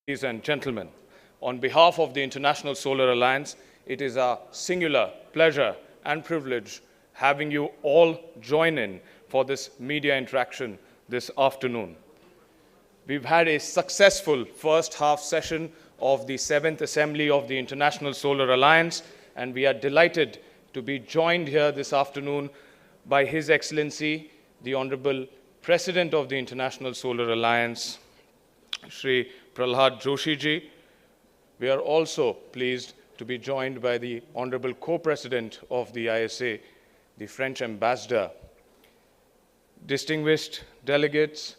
Ladies and gentlemen, on behalf of the International Solar Alliance, it is a singular pleasure and privilege having you all join in for this media interaction this afternoon. We've had a successful first half session of the 7th Assembly of the International Solar Alliance, and we are delighted to be joined here this afternoon by His Excellency, the Honorable President of the International Solar Alliance, Shri Prahlad Joshi ji. We are also pleased to be joined by the Honorable Co-President of the ISA, the French Ambassador. Distinguished delegates,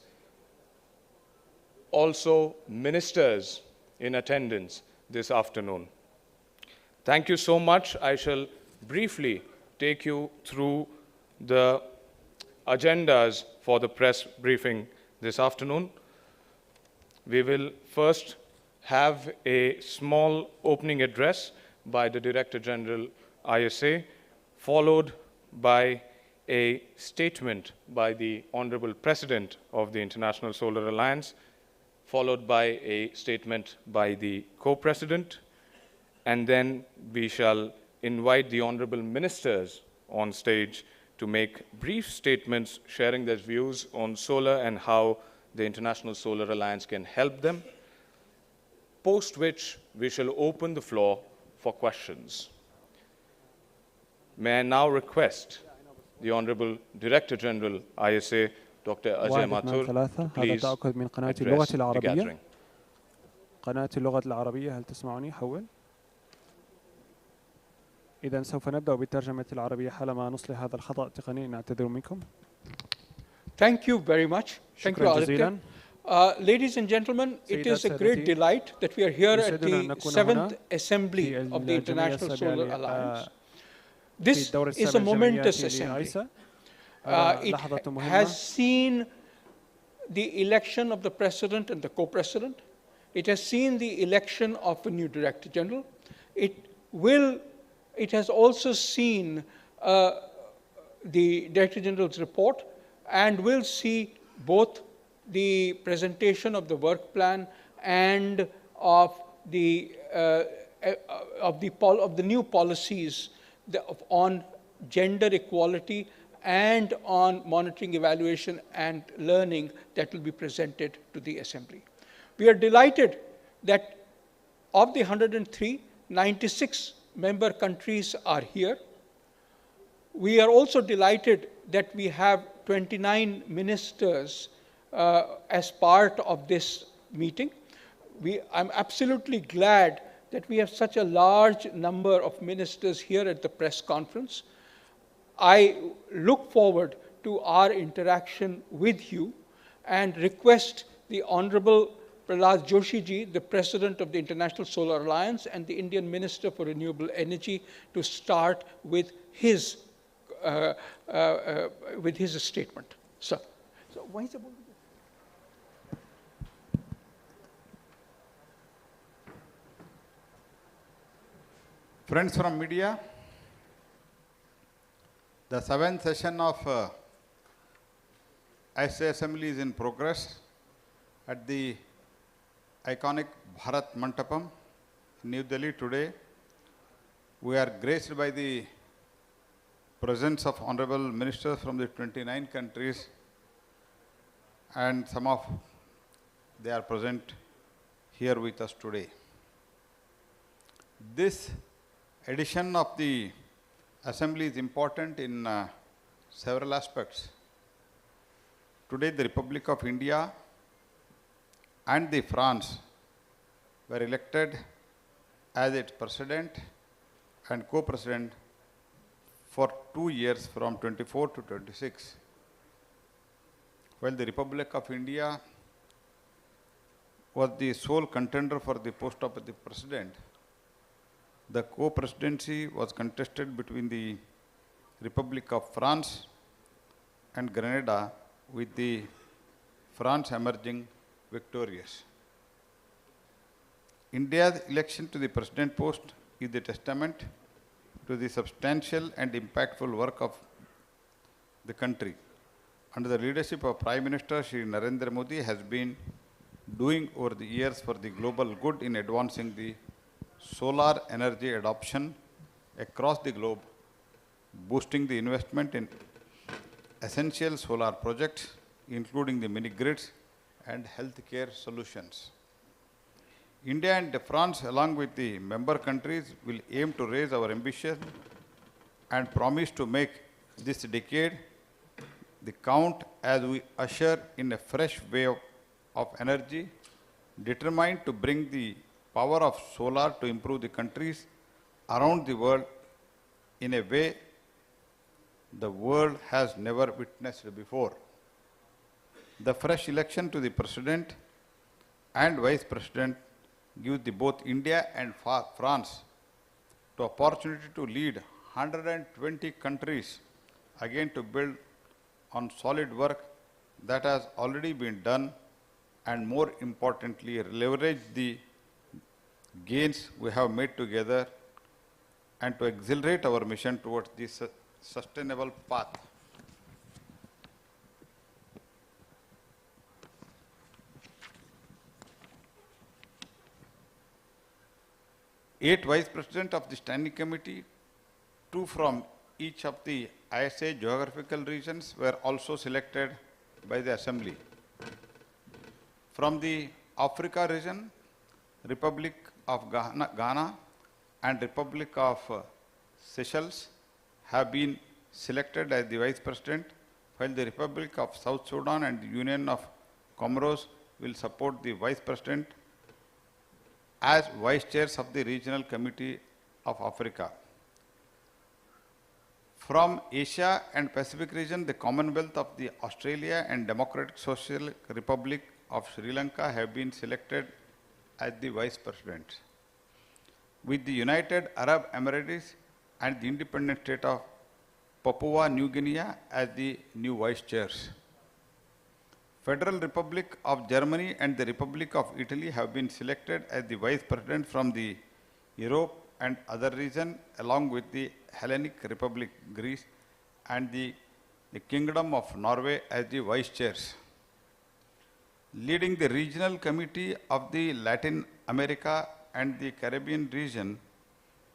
also ministers in attendance this afternoon. Thank you so much. I shall briefly take you through the agendas for the press briefing this afternoon. We will first have a small opening address by the Director General ISA, followed by a statement by the Honorable President of the International Solar Alliance, followed by a statement by the Co-President, and then we shall invite the Honorable Ministers on stage to make brief statements sharing their views on solar and how the International Solar Alliance can help them, post which we shall open the floor for questions. May I now request the Honorable Director General ISA, Dr. Ajay Mathur, to please address the gathering. قناة اللغة العربية، هل تسمعني؟ حول. إذا سوف نبدأ بالترجمة العربية حالما نصلح هذا الخطأ التقني، نعتذر منكم. Thank you very much. Thank you, Aditya. Ladies and gentlemen, it is a great delight that we are here at the 7th Assembly of the International Solar Alliance. This is a momentous assembly. It has seen the election of the President and the Co-President. It has seen the election of a new Director General. It has also seen the Director General's report, and will see both the presentation of the work plan and of the new policies on gender equality and on monitoring, evaluation, and learning that will be presented to the Assembly. We are delighted that of the 103, 96 member countries are here. We are also delighted that we have 29 ministers as part of this meeting. I'm absolutely glad that we have such a large number of ministers here at the press conference. I look forward to our interaction with you and request the Honorable Prahlad Joshi ji, the President of the International Solar Alliance and the Indian Minister for Renewable Energy, to start with his statement. So why is it? Friends from media, the 7th session of ISA Assembly is in progress at the iconic Bharat Mandapam, New Delhi today. We are graced by the presence of honorable ministers from the 29 countries, and they are present here with us today. This edition of the Assembly is important in several aspects. Today, the Republic of India and the France were elected as its President and Co-President for 2 years from 24 to 26. While the Republic of India was the sole contender for the post of the President, the co-presidency was contested between the Republic of France and Grenada, with the France emerging victorious. India's election to the President post is a testament to the substantial and impactful work of the country. Under the leadership of Prime Minister Shri Narendra Modi, has been doing over the years for the global good in advancing the solar energy adoption across the globe, boosting the investment in essential solar projects, including the mini grids and healthcare solutions. India and France, along with the member countries, will aim to raise our ambition and promise to make this decade the count as we usher in a fresh wave of energy, determined to bring the power of solar to improve the countries around the world in a way the world has never witnessed before. The fresh election to the President and Vice President gives both India and France the opportunity to lead 120 countries again to build on solid work that has already been done, and more importantly leverage the gains we have made together and to accelerate our mission towards this sustainable path. 8 Vice Presidents of the Standing Committee, 2 from each of the ISA geographical regions were also selected by the Assembly. From the Africa region, Republic of Ghana and Republic of Seychelles have been selected as the Vice President, while the Republic of South Sudan and the Union of Comoros will support the Vice President as Vice Chairs of the Regional Committee of Africa. From Asia and Pacific region, the Commonwealth of the Australia and Democratic Social Republic of Sri Lanka have been selected as the Vice Presidents, with the United Arab Emirates and the independent state of Papua New Guinea as the new Vice Chairs. Federal Republic of Germany and the Republic of Italy have been selected as the Vice President from the Europe and other region, along with the Hellenic Republic Greece and the Kingdom of Norway as the Vice Chairs. Leading the Regional Committee of the Latin America and the Caribbean region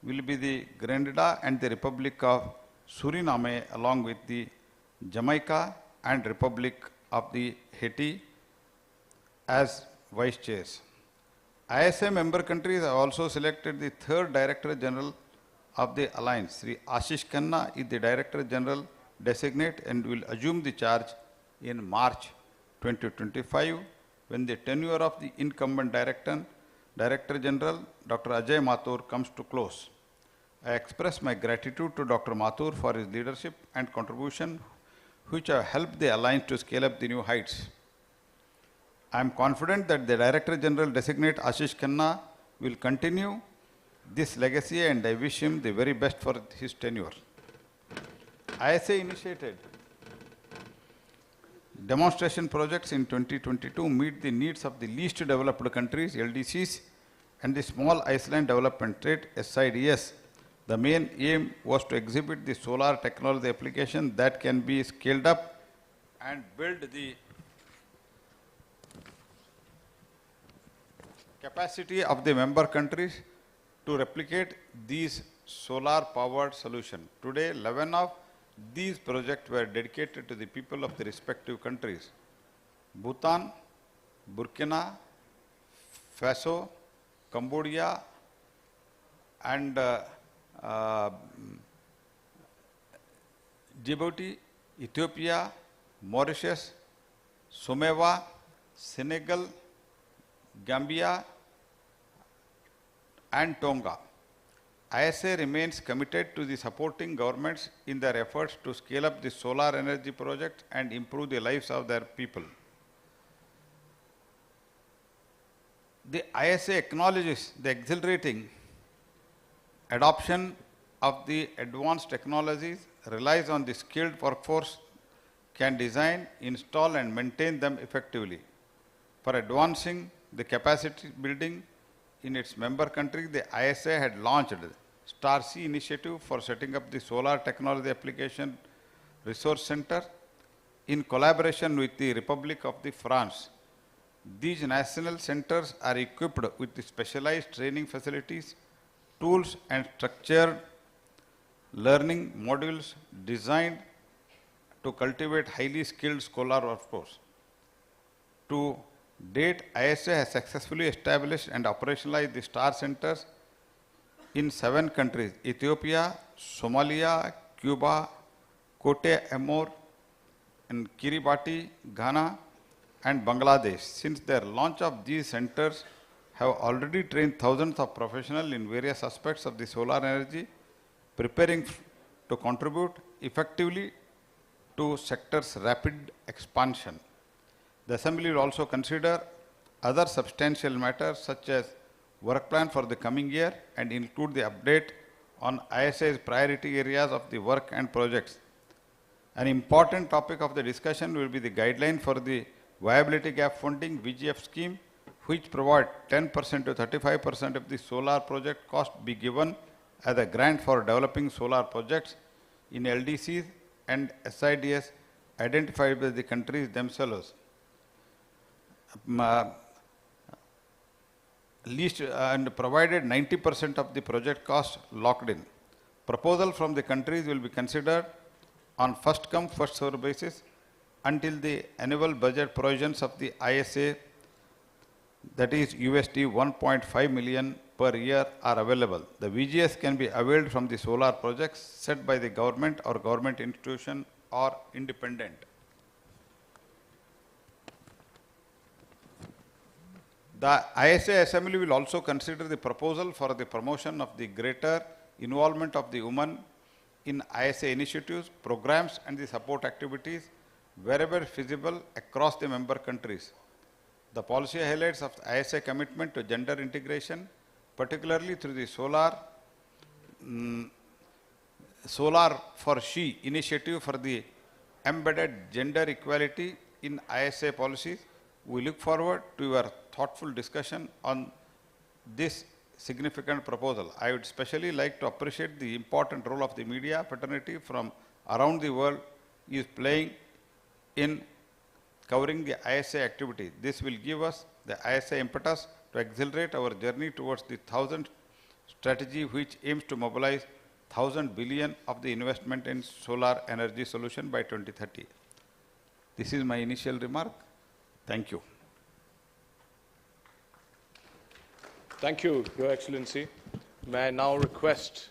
will be the Grenada and the Republic of Suriname, along with the Jamaica and Republic of the Haiti as Vice Chairs. ISA member countries have also selected the 3rd Director General of the Alliance. Sri Ashish Khanna is the Director General designate and will assume the charge in March 2025, when the tenure of the incumbent Director General Dr. Ajay Mathur comes to close. I express my gratitude to Dr. Mathur for his leadership and contribution, which have helped the Alliance to scale up the new heights. I am confident that the Director General designate Ashish Khanna will continue this legacy, and I wish him the very best for his tenure. ISA initiated demonstration projects in 2022 to meet the needs of the least developed countries, LDCs, and the Small Island Development Trade, SIDS. The main aim was to exhibit the solar technology application that can be scaled up and build the capacity of the member countries to replicate these solar powered solutions. Today, 11 of these projects were dedicated to the people of the respective countries: Bhutan, Burkina Faso, Cambodia, and Djibouti, Ethiopia, Mauritius, Samoa, Senegal, Gambia, and Tonga. ISA remains committed to the supporting governments in their efforts to scale up the solar energy project and improve the lives of their people. The ISA acknowledges the accelerating adoption of the advanced technologies, relies on the skilled workforce, can design, install, and maintain them effectively. For advancing the capacity building in its member countries, the ISA had launched Star C initiative for setting up the Solar Technology Application Resource Center in collaboration with the Republic of France. These national centers are equipped with specialized training facilities, tools and structured learning modules designed to cultivate highly skilled scholar workforce. To date, ISA has successfully established and operationalized the STAR centers in 7 countries: Ethiopia, Somalia, Cuba, Cote d'Ivoire, and Kiribati, Ghana, and Bangladesh. Since their launch of these centers have already trained thousands of professionals in various aspects of the solar energy, preparing to contribute effectively to sector's rapid expansion. The Assembly will also consider other substantial matters such as work plan for the coming year and include the update on ISA's priority areas of the work and projects. An important topic of the discussion will be the guideline for the Viability Gap Funding VGF scheme, which provide 10% to 35% of the solar project cost be given as a grant for developing solar projects in LDCs and SIDS identified by the countries themselves. And provided 90% of the project cost locked in. Proposal from the countries will be considered on first come first served basis until the annual budget provisions of the ISA, that is USD 1.5 million per year, are available. The VGS can be availed from the solar projects set by the government or government institution or independent. The ISA Assembly will also consider the proposal for the promotion of the greater involvement of the women in ISA initiatives, programs and the support activities wherever feasible across the member countries. The policy highlights of the ISA commitment to gender integration, particularly through the Solar for She initiative for the embedded gender equality in ISA policies. We look forward to your thoughtful discussion on this significant proposal. I would especially like to appreciate the important role of the media fraternity from around the world is playing in covering the ISA activity. This will give us the ISA impetus to accelerate our journey towards the 1000 strategy, which aims to mobilize 1000 billion of the investment in solar energy solution by 2030. This is my initial remark. Thank you. Thank you, Your Excellency. May I now request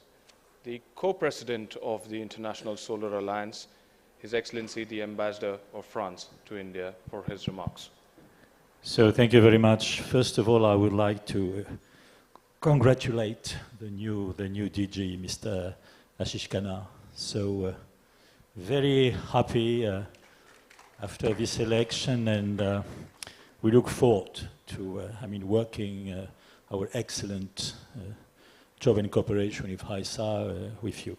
the co-president of the International Solar Alliance, His Excellency the Ambassador of France to India, for his remarks. So thank you very much. First of all, I would like to congratulate the new DG, Mr. Ashish Khanna. So very happy after this election, and we look forward to working our excellent job and cooperation with HISA with you.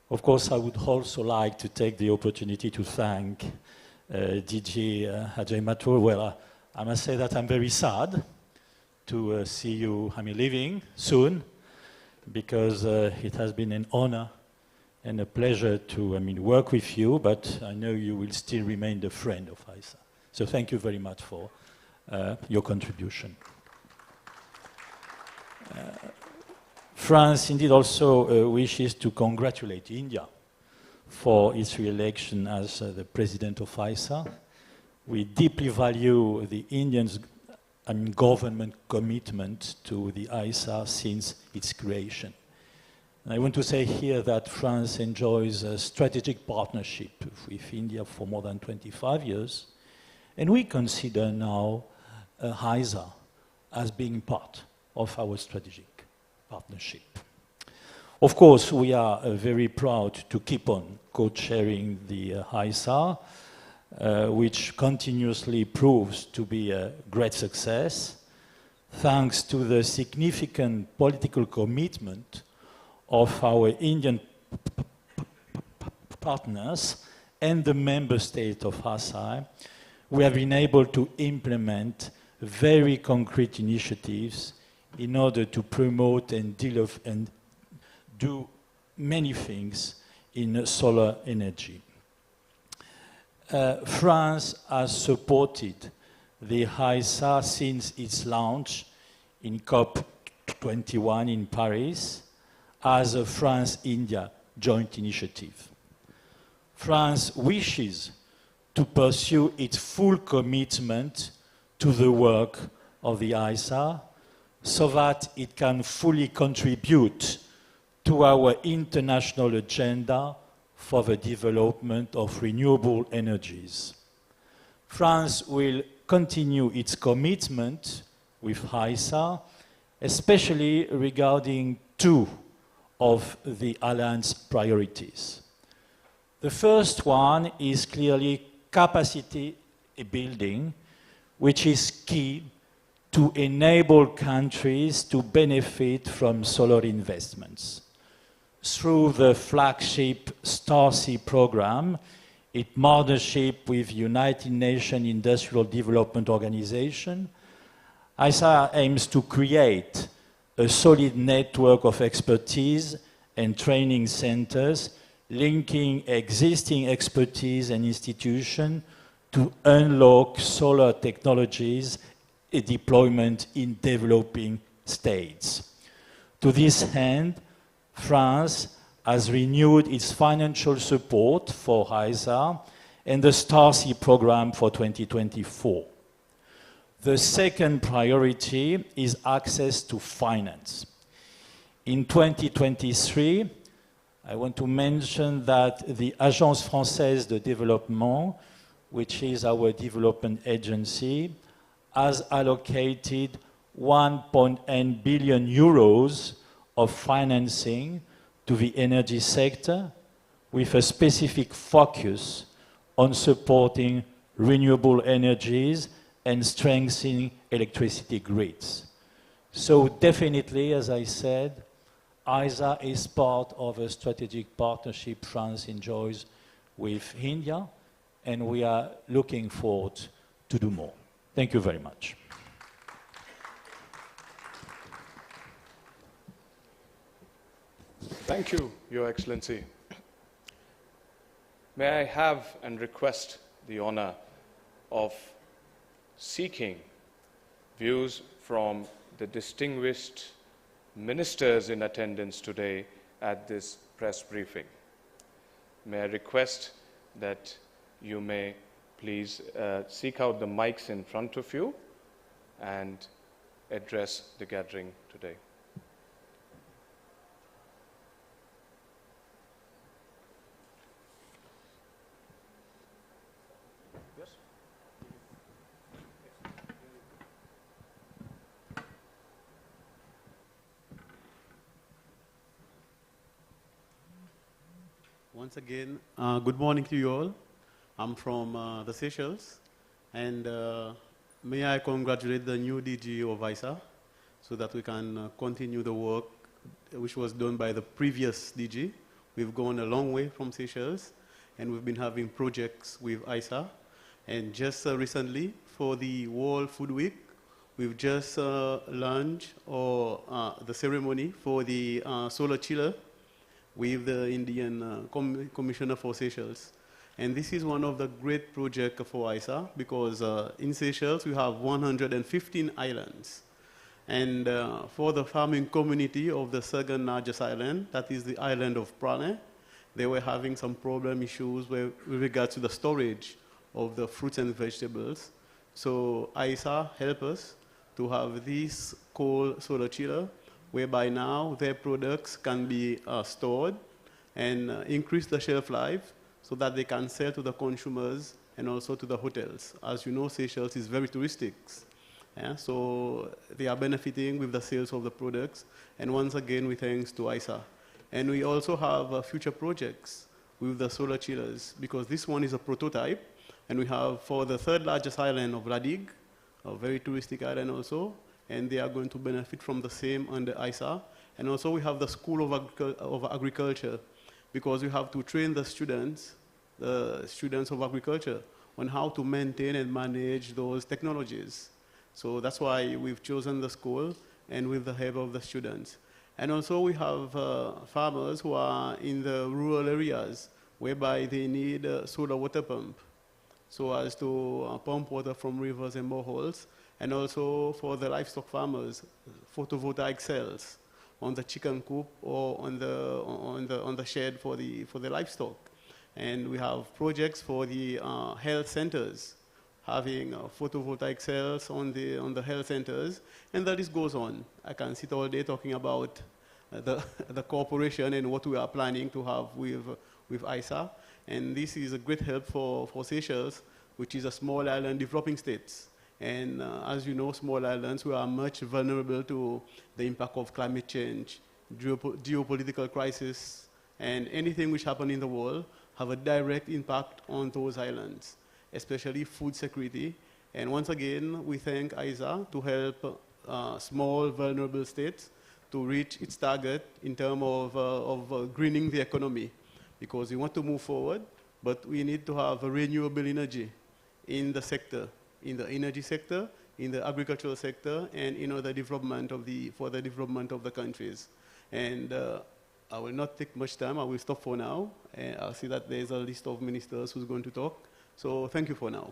Of course, I would also like to take the opportunity to thank DG Ajay Mathur. Well, I must say that I'm very sad to see you leaving soon, because it has been an honor and a pleasure to work with you, but I know you will still remain the friend of HISA. So thank you very much for your contribution. France indeed also wishes to congratulate India for its re-election as the president of HISA. We deeply value the Indian government commitment to the HISA since its creation. And I want to say here that France enjoys a strategic partnership with India for more than 25 years, and we consider now HISA as being part of our strategic partnership. Of course, we are very proud to keep on co-chairing the HISA, which continuously proves to be a great success, thanks to the significant political commitment of our Indian partners and the member state of HISA. We have been able to implement very concrete initiatives in order to promote and do many things in solar energy. France has supported the ISA since its launch in COP21 in Paris as a France-India joint initiative. France wishes to pursue its full commitment to the work of the ISA so that it can fully contribute to our international agenda for the development of renewable energies. France will continue its commitment with ISA, especially regarding two of the Alliance priorities. The first one is clearly capacity building, which is key to enable countries to benefit from solar investments. Through the flagship StarSea program, in partnership with United Nations Industrial Development Organization, ISA aims to create a solid network of expertise and training centers linking existing expertise and institutions to unlock solar technologies deployment in developing states. To this end, France has renewed its financial support for ISA and the StarSea program for 2024. The second priority is access to finance. In 2023, I want to mention that the Agence Française de Développement, which is our development agency, has allocated 1.8 billion euros of financing to the energy sector with a specific focus on supporting renewable energies and strengthening electricity grids. So definitely, as I said, ISA is part of a strategic partnership France enjoys with India, and we are looking forward to do more. Thank you very much. Thank you, Your Excellency. May I have and request the honor of seeking views from the distinguished ministers in attendance today at this press briefing. May I request that you may please seek out the mics in front of you and address the gathering today. Yes? Once again, good morning to you all. I'm from the Seychelles, and may I congratulate the new DG of ISA so that we can continue the work which was done by the previous DG. We've gone a long way from Seychelles, and we've been having projects with ISA. And just recently, for the World Food Week, we've just launched the ceremony for the solar chiller with the Indian Commissioner for Seychelles. And this is one of the great projects for ISA because in Seychelles we have 115 islands. And for the farming community of the second largest island, that is the island of Prane, they were having some problem issues with regard to the storage of the fruits and vegetables. So ISA helped us to have this cold solar chiller, whereby now their products can be stored and increase the shelf life, so that they can sell to the consumers and also to the hotels. As you know, Seychelles is very touristic. Yeah? So they are benefiting with the sales of the products. And once again, we thanks to ISA. And we also have future projects with the solar chillers, because this one is a prototype. And we have for the third largest island of Ladig, a very touristic island also, and they are going to benefit from the same under ISA. And also we have the School of Agriculture, because we have to train the students of agriculture, on how to maintain and manage those technologies. So that's why we've chosen the school and with the help of the students. And also we have farmers who are in the rural areas, whereby they need a solar water pump. so as to pump water from rivers and boreholes, and also for the livestock farmers, photovoltaic cells on the chicken coop or on the shed for the livestock. And we have projects for the health centers, having photovoltaic cells on the health centers, and the list goes on. I can sit all day talking about the cooperation and what we are planning to have with ISA. And this is a great help for Seychelles, which is a small island developing states. And as you know, small islands, we are much vulnerable to the impact of climate change, geopolitical crisis, and anything which happens in the world have a direct impact on those islands, especially food security. And once again, we thank ISA to help small, vulnerable states to reach its target in terms of greening the economy, because we want to move forward, but we need to have a renewable energy in the sector, in the energy sector, in the agricultural sector, and for the development of the countries. And I will not take much time. I will stop for now. And I'll see that there's a list of ministers who's going to talk. So thank you for now.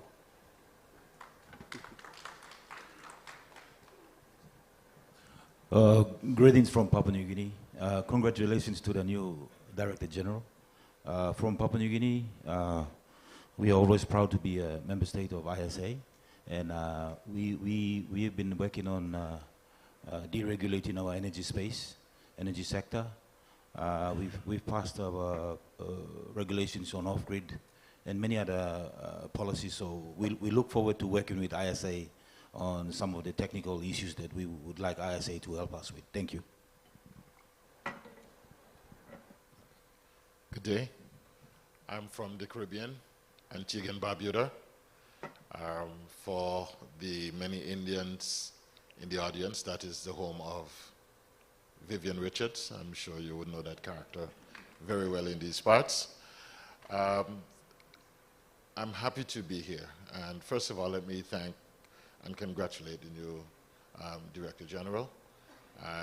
Greetings from Papua New Guinea. Congratulations to the new Director General. From Papua New Guinea, we are always proud to be a member state of ISA. And we have been working on deregulating our energy space, energy sector. We've passed our regulations on off-grid and many other policies. So we look forward to working with ISA on some of the technical issues that we would like ISA to help us with. Thank you. Good day. I'm from the Caribbean, Antigua and Barbuda. For the many Indians in the audience, that is the home of Vivian Richards. I'm sure you would know that character very well in these parts. I'm happy to be here. And first of all, let me thank and congratulate the new Director General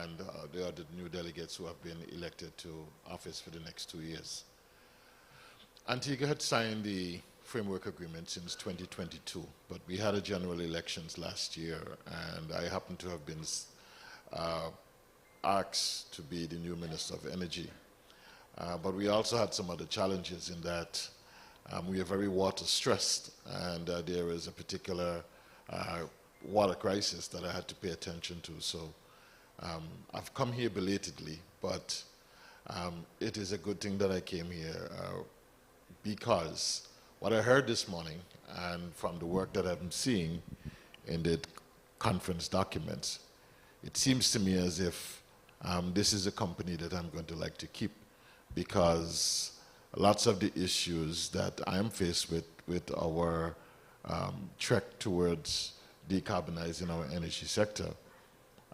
and the other new delegates who have been elected to office for the next 2 years. Antigua had signed the framework agreement since 2022, but we had a general elections last year, and I happen to have been asked to be the new Minister of Energy. But we also had some other challenges in that we are very water stressed, and there is a particular water crisis that I had to pay attention to. So I've come here belatedly, but it is a good thing that I came here because what I heard this morning and from the work that I'm seeing in the conference documents, it seems to me as if this is a company that I'm going to like to keep, because lots of the issues that I'm faced with our trek towards decarbonizing our energy sector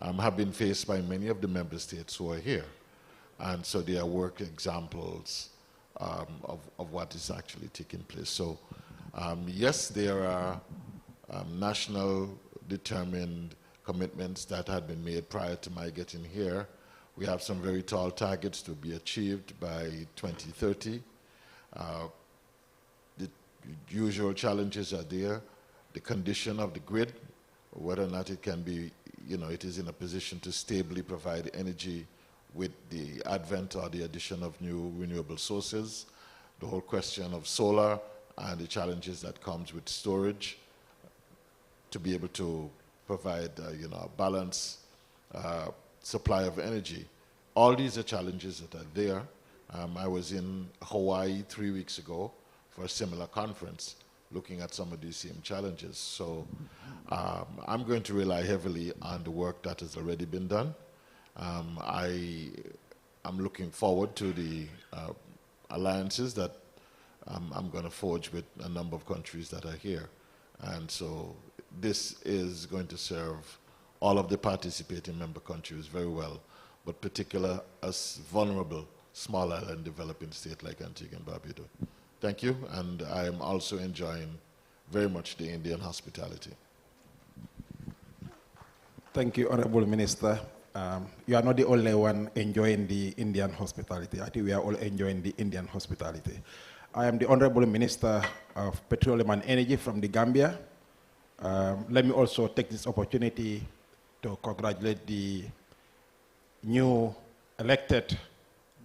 have been faced by many of the member states who are here. And so they are work examples of what is actually taking place. So yes, there are national determined commitments that had been made prior to my getting here. We have some very tall targets to be achieved by 2030. The usual challenges are there. The condition of the grid, whether or not it can be, it is in a position to stably provide energy with the advent or the addition of new renewable sources. The whole question of solar and the challenges that comes with storage to be able to provide, a balanced supply of energy. All these are challenges that are there. I was in Hawaii 3 weeks ago for a similar conference, looking at some of these same challenges. So I'm going to rely heavily on the work that has already been done. I'm looking forward to the alliances that I'm going to forge with a number of countries that are here. And so this is going to serve all of the participating member countries very well, but particularly a vulnerable small island developing state like Antigua and Barbuda. Thank you, and I'm also enjoying very much the Indian hospitality. Thank you, Honorable Minister. You are not the only one enjoying the Indian hospitality. I think we are all enjoying the Indian hospitality. I am the Honorable Minister of Petroleum and Energy from the Gambia. Let me also take this opportunity to congratulate the new elected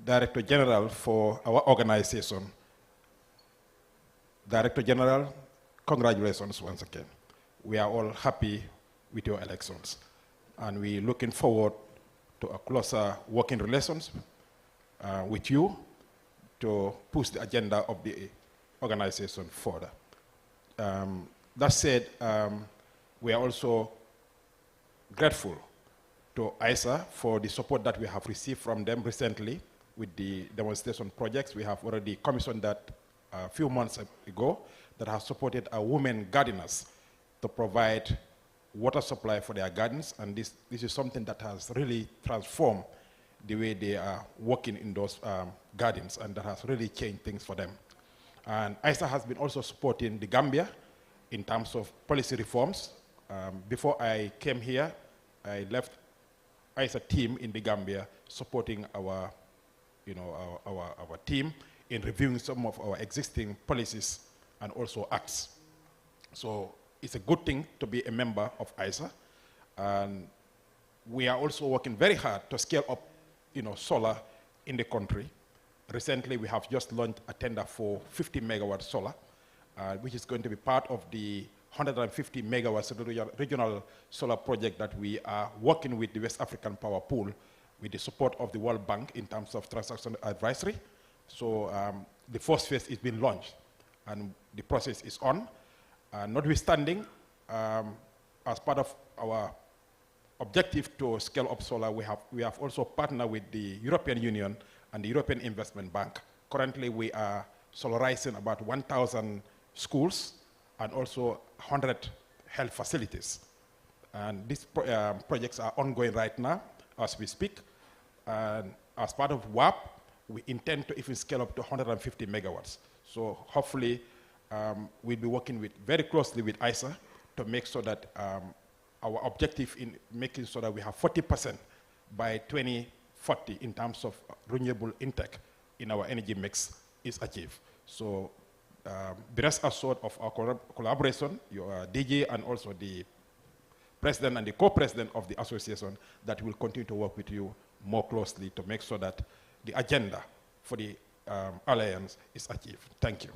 Director General for our organization. Director General, congratulations once again. We are all happy with your elections, and we're looking forward to a closer working relations with you to push the agenda of the organization further. That said, we are also grateful to ISA for the support that we have received from them recently with the demonstration projects. We have already commissioned that a few months ago that has supported our women gardeners to provide water supply for their gardens, and this is something that has really transformed the way they are working in those gardens, and that has really changed things for them. And ISA has been also supporting the Gambia in terms of policy reforms. Before I came here, I left ISA team in the Gambia supporting our, our team in reviewing some of our existing policies and also acts. So it's a good thing to be a member of ISA, and we are also working very hard to scale up, solar in the country. Recently, we have just launched a tender for 50 megawatt solar, which is going to be part of the 150 megawatts regional solar project that we are working with the West African Power Pool with the support of the World Bank in terms of transaction advisory. So the first phase is being launched, and the process is on. Notwithstanding, as part of our objective to scale up solar, we have also partnered with the European Union and the European Investment Bank. Currently, we are solarizing about 1,000 schools and also 100 health facilities. And these projects are ongoing right now as we speak. And as part of WAP, we intend to even scale up to 150 megawatts. So hopefully, we'll be working very closely with ISA to make sure that our objective in making sure that we have 40% by 2040 in terms of renewable intake in our energy mix is achieved. So be rest assured of our collaboration, your DG and also the president and the co-president of the association, that will continue to work with you more closely to make sure that the agenda for the alliance is achieved. Thank you.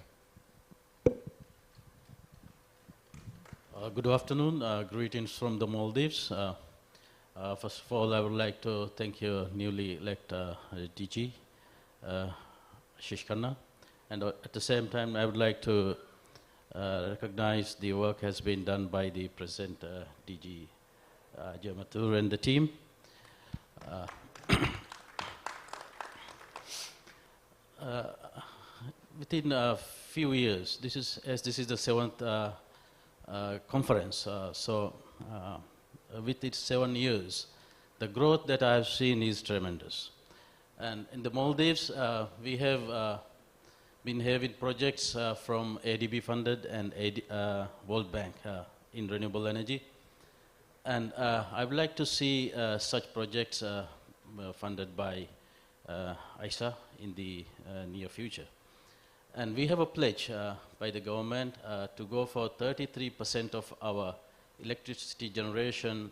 Good afternoon. Greetings from the Maldives. First of all, I would like to thank your newly elected DG, Shishkana. And at the same time, I would like to recognize the work has been done by the present DG Jamatur and the team. Within a few years, this is the seventh conference. With its 7 years, the growth that I have seen is tremendous. And in the Maldives, we have been having projects from ADB funded and World Bank in renewable energy. And I would like to see such projects funded by ISA in the near future. And we have a pledge by the government to go for 33% of our electricity generation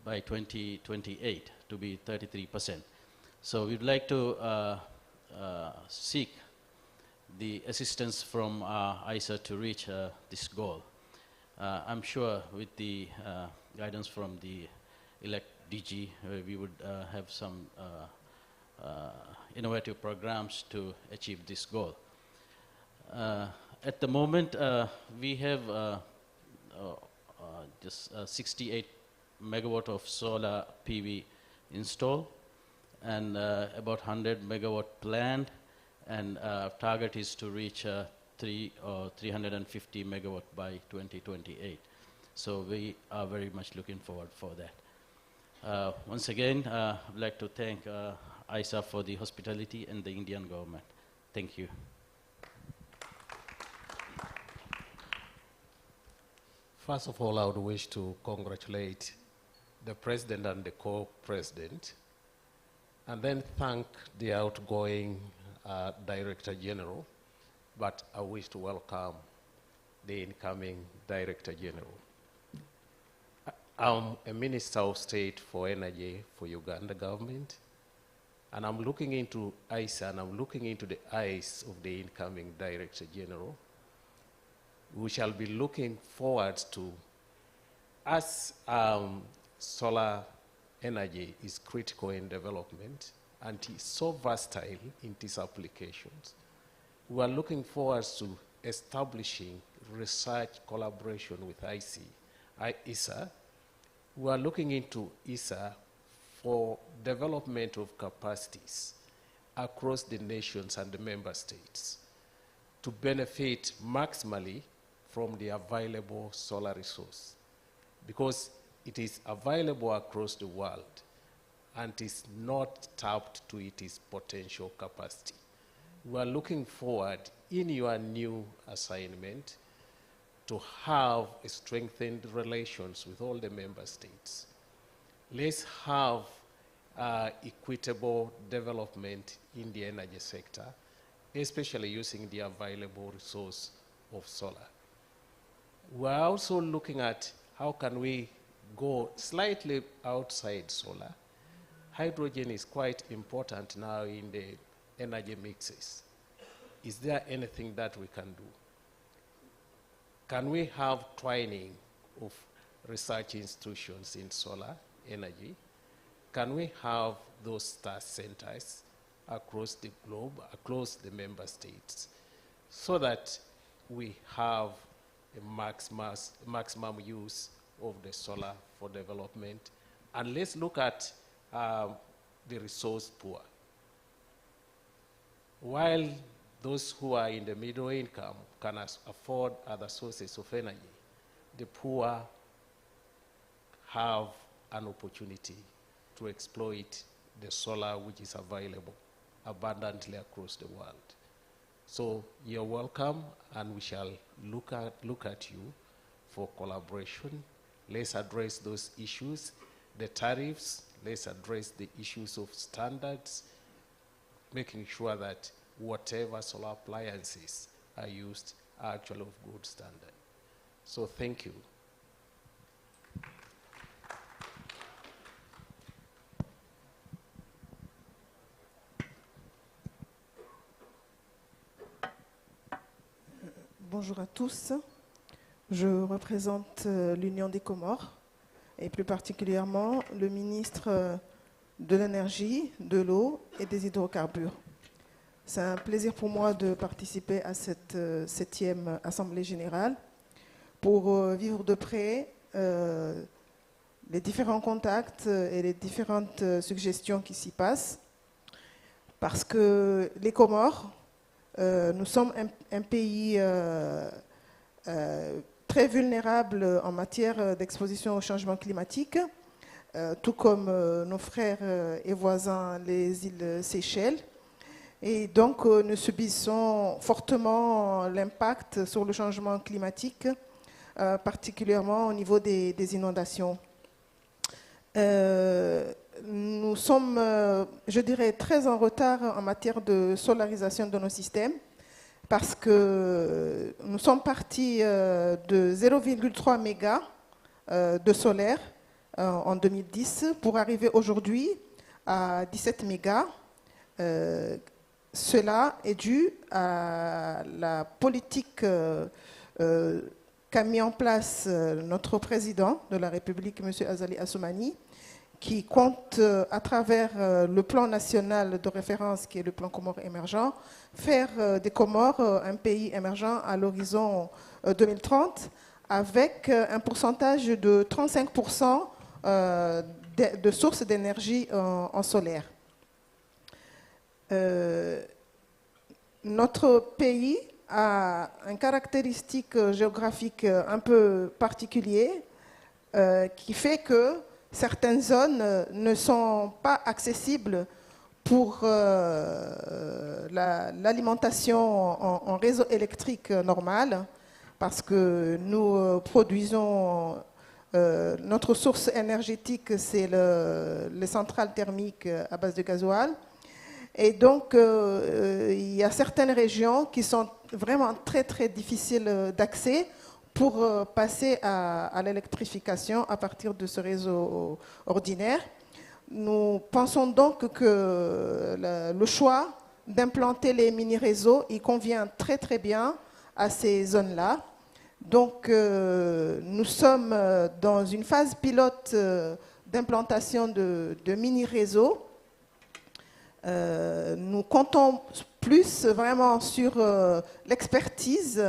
by 2028 to be 33%. So we'd like to seek the assistance from ISA to reach this goal. I'm sure with the guidance from the elect DG, we would have some innovative programs to achieve this goal. At the moment, we have just 68 megawatt of solar PV installed and about 100 megawatt planned, and target is to reach 350 megawatt by 2028. So we are very much looking forward for that. Once again, I'd like to thank ISA for the hospitality and the Indian government. Thank you. First of all, I would wish to congratulate the President and the Co-President, and then thank the outgoing Director General but I wish to welcome the incoming Director General. I'm a Minister of State for Energy for Uganda government, and I'm looking into ISA, and I'm looking into the eyes of the incoming Director General. We shall be looking forward to, as solar energy is critical in development and is so versatile in its applications, we are looking forward to establishing research collaboration with ISA. We are looking into ISA for development of capacities across the nations and the member states to benefit maximally from the available solar resource, because it is available across the world and is not tapped to its potential capacity. We are looking forward in your new assignment to have strengthened relations with all the member states. Let's have equitable development in the energy sector, especially using the available resource of solar. We're also looking at how can we go slightly outside solar. Hydrogen is quite important now in the energy mixes. Is there anything that we can do? Can we have training of research institutions in solar energy? Can we have those star centers across the globe, across the member states, so that we have a maximum use of the solar for development? And let's look at the resource poor. While those who are in the middle income can afford other sources of energy, the poor have an opportunity to exploit the solar which is available abundantly across the world. So you're welcome, and we shall look at you for collaboration. Let's address those issues, the tariffs, let's address the issues of standards, making sure that whatever solar appliances are used are actually of good standard. So thank you. Bonjour à tous. Je représente l'Union des Comores et plus particulièrement le ministre de l'Énergie, de l'Eau et des Hydrocarbures. C'est un plaisir pour moi de participer à cette 7e Assemblée générale pour vivre de près les différents contacts et les différentes suggestions qui s'y passent. Parce que les Comores, nous sommes un pays très vulnérable en matière d'exposition au changement climatique, tout comme nos frères et voisins les îles Seychelles. Et donc, nous subissons fortement l'impact sur le changement climatique, particulièrement au niveau des inondations. Nous sommes, je dirais, très en retard en matière de solarisation de nos systèmes, parce que nous sommes partis de 0,3 mégas de solaire en 2010 pour arriver aujourd'hui à 17 mégas. Cela est dû à la politique qu'a mis en place notre président de la République, M. Azali Assoumani, qui compte, à travers le plan national de référence, qui est le plan Comores émergent, faire des Comores un pays émergent à l'horizon 2030, avec un pourcentage de 35% de sources d'énergie en solaire. Notre pays a une caractéristique géographique un peu particulière qui fait que certaines zones ne sont pas accessibles pour l'alimentation en réseau électrique normal, parce que nous produisons, notre source énergétique, c'est les centrales thermiques à base de gasoil. Et donc, il y a certaines régions qui sont vraiment très très difficile d'accès pour passer à l'électrification à partir de ce réseau ordinaire. Nous pensons donc que le choix d'implanter les mini-réseaux, il convient très très bien à ces zones-là. Donc nous sommes dans une phase pilote d'implantation de mini-réseaux. Nous comptons plus vraiment sur l'expertise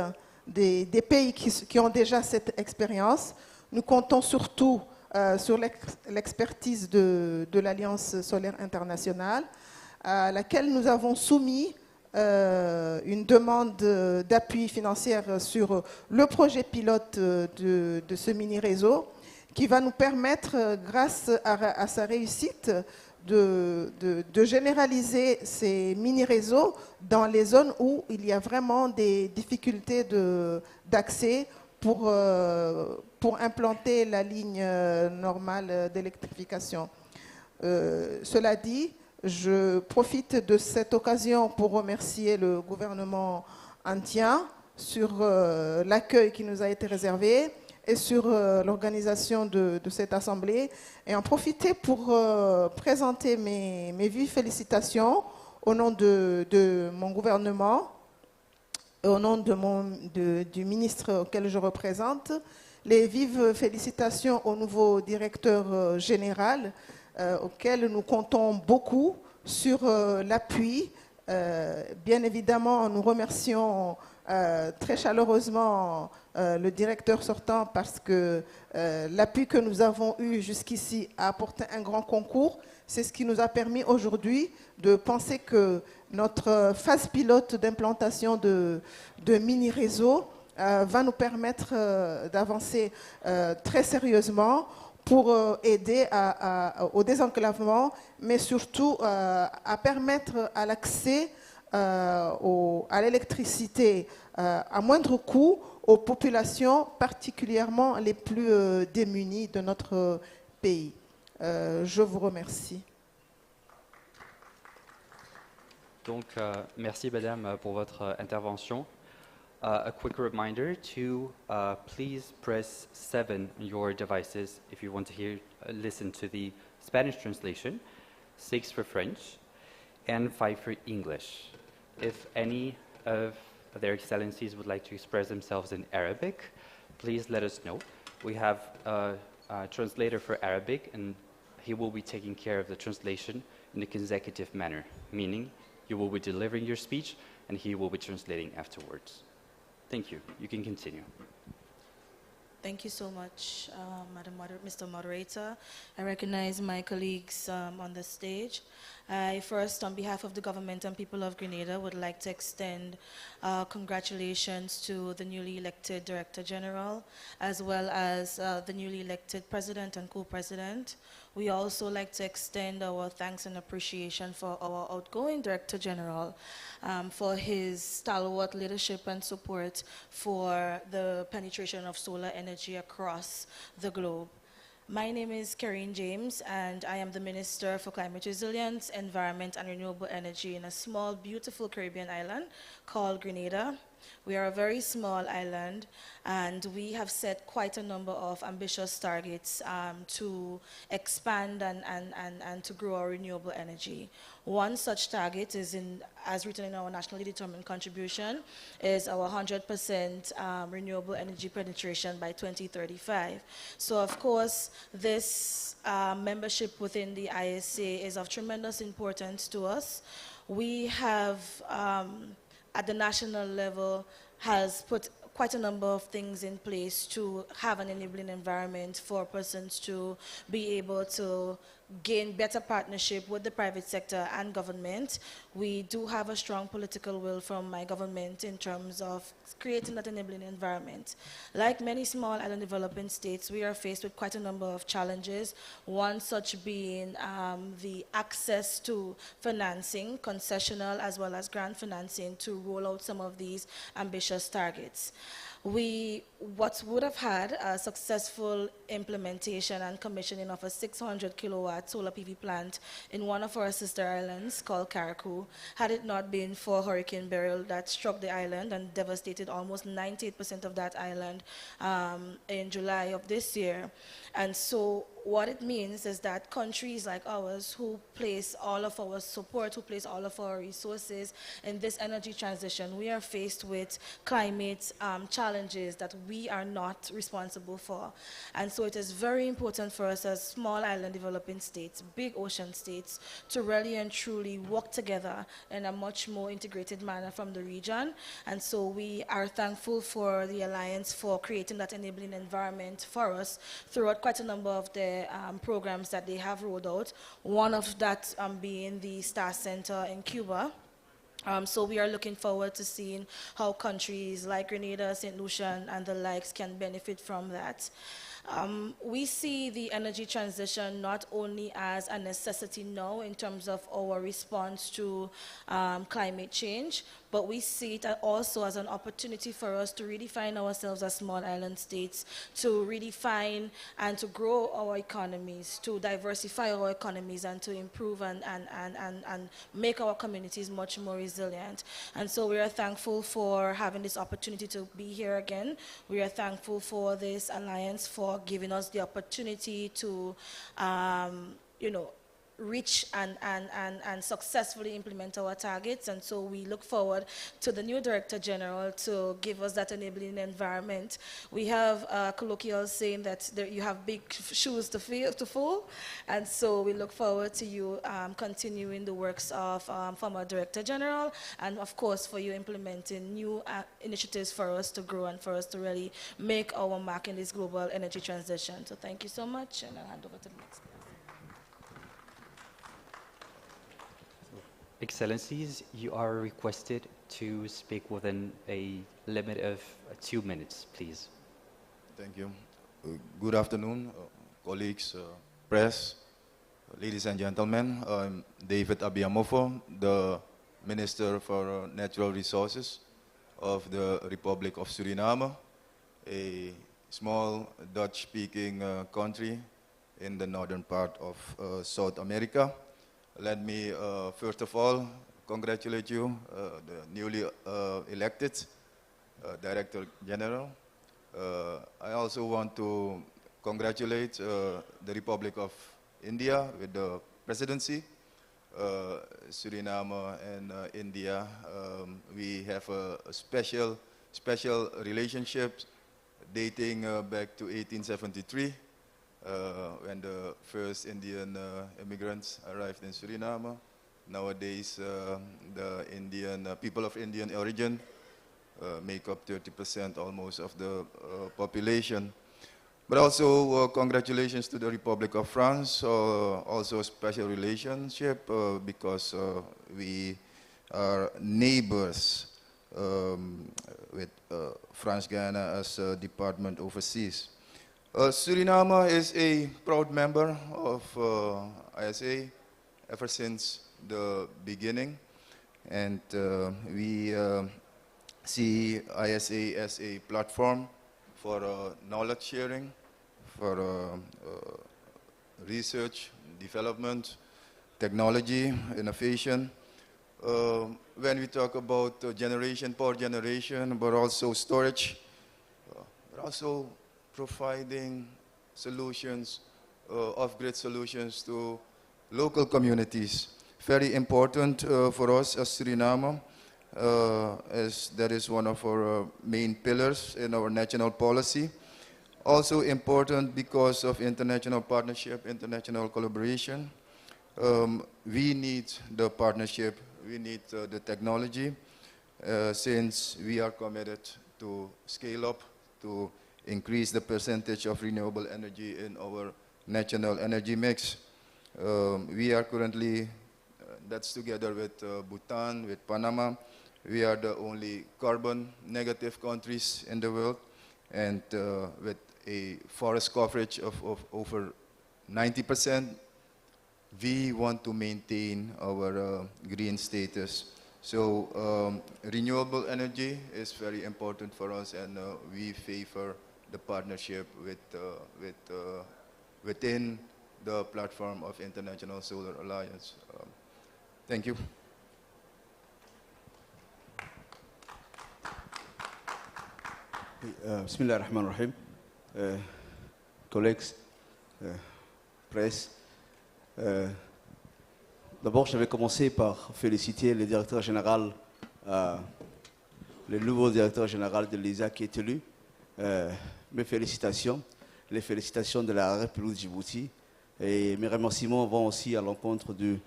des pays qui ont déjà cette expérience. Nous comptons surtout sur l'expertise de l'Alliance solaire internationale, à laquelle nous avons soumis une demande d'appui financier sur le projet pilote de ce mini-réseau, qui va nous permettre, grâce à sa réussite, de généraliser ces mini-réseaux dans les zones où il y a vraiment des difficultés d'accès pour implanter la ligne normale d'électrification. Cela dit, je profite de cette occasion pour remercier le gouvernement indien sur l'accueil qui nous a été réservé et sur l'organisation de cette assemblée, et en profiter pour présenter mes vives félicitations au nom de mon gouvernement, au nom du ministre auquel je représente, les vives félicitations au nouveau directeur général, auquel nous comptons beaucoup sur l'appui. Bien évidemment, nous remercions très chaleureusement le directeur sortant, parce que l'appui que nous avons eu jusqu'ici a apporté un grand concours. C'est ce qui nous a permis aujourd'hui de penser que notre phase pilote d'implantation de mini-réseaux va nous permettre d'avancer très sérieusement pour aider au désenclavement, mais surtout à permettre à l'accès à l'électricité à moindre coût aux populations particulièrement les plus démunies de notre pays. Je vous remercie. Donc, merci Madame pour votre intervention. A quick reminder to please press 7 on your devices if you want to listen to the Spanish translation, 6 for French, and 5 for English. If any of their excellencies would like to express themselves in Arabic, please let us know. We have a translator for Arabic, and he will be taking care of the translation in a consecutive manner, meaning you will be delivering your speech and he will be translating afterwards. Thank you. You can continue. Thank you so much, Mr. Moderator. I recognize my colleagues on the stage. I first, on behalf of the government and people of Grenada, would like to extend congratulations to the newly elected Director General, as well as the newly elected President and Co-President. We also like to extend our thanks and appreciation for our outgoing Director General for his stalwart leadership and support for the penetration of solar energy across the globe. My name is Karine James, and I am the Minister for Climate Resilience, Environment and Renewable Energy in a small, beautiful Caribbean island called Grenada. We are a very small island, and we have set quite a number of ambitious targets to expand and to grow our renewable energy. One such target is, as written in our nationally determined contribution, is our 100% renewable energy penetration by 2035. So of course, this membership within the ISA is of tremendous importance to us. We have, at the national level, has put quite a number of things in place to have an enabling environment for persons to be able to gain better partnership with the private sector and government. We do have a strong political will from my government in terms of creating that enabling environment. Like many small island developing states, we are faced with quite a number of challenges, one such being the access to financing, concessional as well as grant financing, to roll out some of these ambitious targets. what would have had a successful implementation and commissioning of a 600 kilowatt solar PV plant in one of our sister islands called Carriacou, had it not been for Hurricane Beryl that struck the island and devastated almost 98% of that island in July of this year. And so what it means is that countries like ours who place all of our support, who place all of our resources in this energy transition, we are faced with climate challenges that we are not responsible for. And so it is very important for us as small island developing states, big ocean states, to really and truly work together in a much more integrated manner from the region. And so we are thankful for the Alliance for creating that enabling environment for us throughout quite a number of the programs that they have rolled out. One of that being the Star Center in Cuba. So we are looking forward to seeing how countries like Grenada, St. Lucia, and the likes can benefit from that. We see the energy transition not only as a necessity now in terms of our response to climate change, but we see it also as an opportunity for us to redefine ourselves as small island states, to redefine and to grow our economies, to diversify our economies, and to improve and make our communities much more resilient. And so we are thankful for having this opportunity to be here again. We are thankful for this alliance for giving us the opportunity to, reach and successfully implement our targets. And so we look forward to the new Director General to give us that enabling environment. We have a colloquial saying that you have big shoes to fill, and so we look forward to you continuing the works of former Director General, and of course for you implementing new initiatives for us to grow and for us to really make our mark in this global energy transition. So thank you so much, and I'll hand over to the next. Excellencies, you are requested to speak within a limit of 2 minutes, please. Thank you. Good afternoon, colleagues, press, ladies and gentlemen. I'm David Abiamofo, the Minister for Natural Resources of the Republic of Suriname, a small Dutch-speaking country in the northern part of South America. Let me, first of all, congratulate you, the newly elected Director General. I also want to congratulate the Republic of India with the presidency. Suriname and India, we have a special relationship dating back to 1873. When the first Indian immigrants arrived in Suriname. Nowadays, the Indian people of Indian origin make up 30% almost of the population. But also, congratulations to the Republic of France, also a special relationship because we are neighbors with France-Guyana as a department overseas. Suriname is a proud member of ISA ever since the beginning, and we see ISA as a platform for knowledge sharing, for research, development, technology, innovation. When we talk about power generation, but also storage, but also providing solutions, off-grid solutions to local communities. Very important for us as Suriname, as that is one of our main pillars in our national policy. Also important because of international partnership, international collaboration. We need the partnership, we need the technology, since we are committed to scale up, to increase the percentage of renewable energy in our national energy mix. We are currently, that's together with Bhutan, with Panama, we are the only carbon negative countries in the world, and with a forest coverage of over 90%, we want to maintain our green status. So renewable energy is very important for us, and we favor the partnership within the platform of International Solar Alliance. Thank you. Bismillah ar-Rahman ar-Rahim. Collègues, presse. D'abord, je vais commencer par féliciter le directeur général, le nouveau directeur général de l'ISA qui est élu. Mes félicitations, les félicitations de la République de Djibouti. Et mes remerciements vont aussi à l'encontre du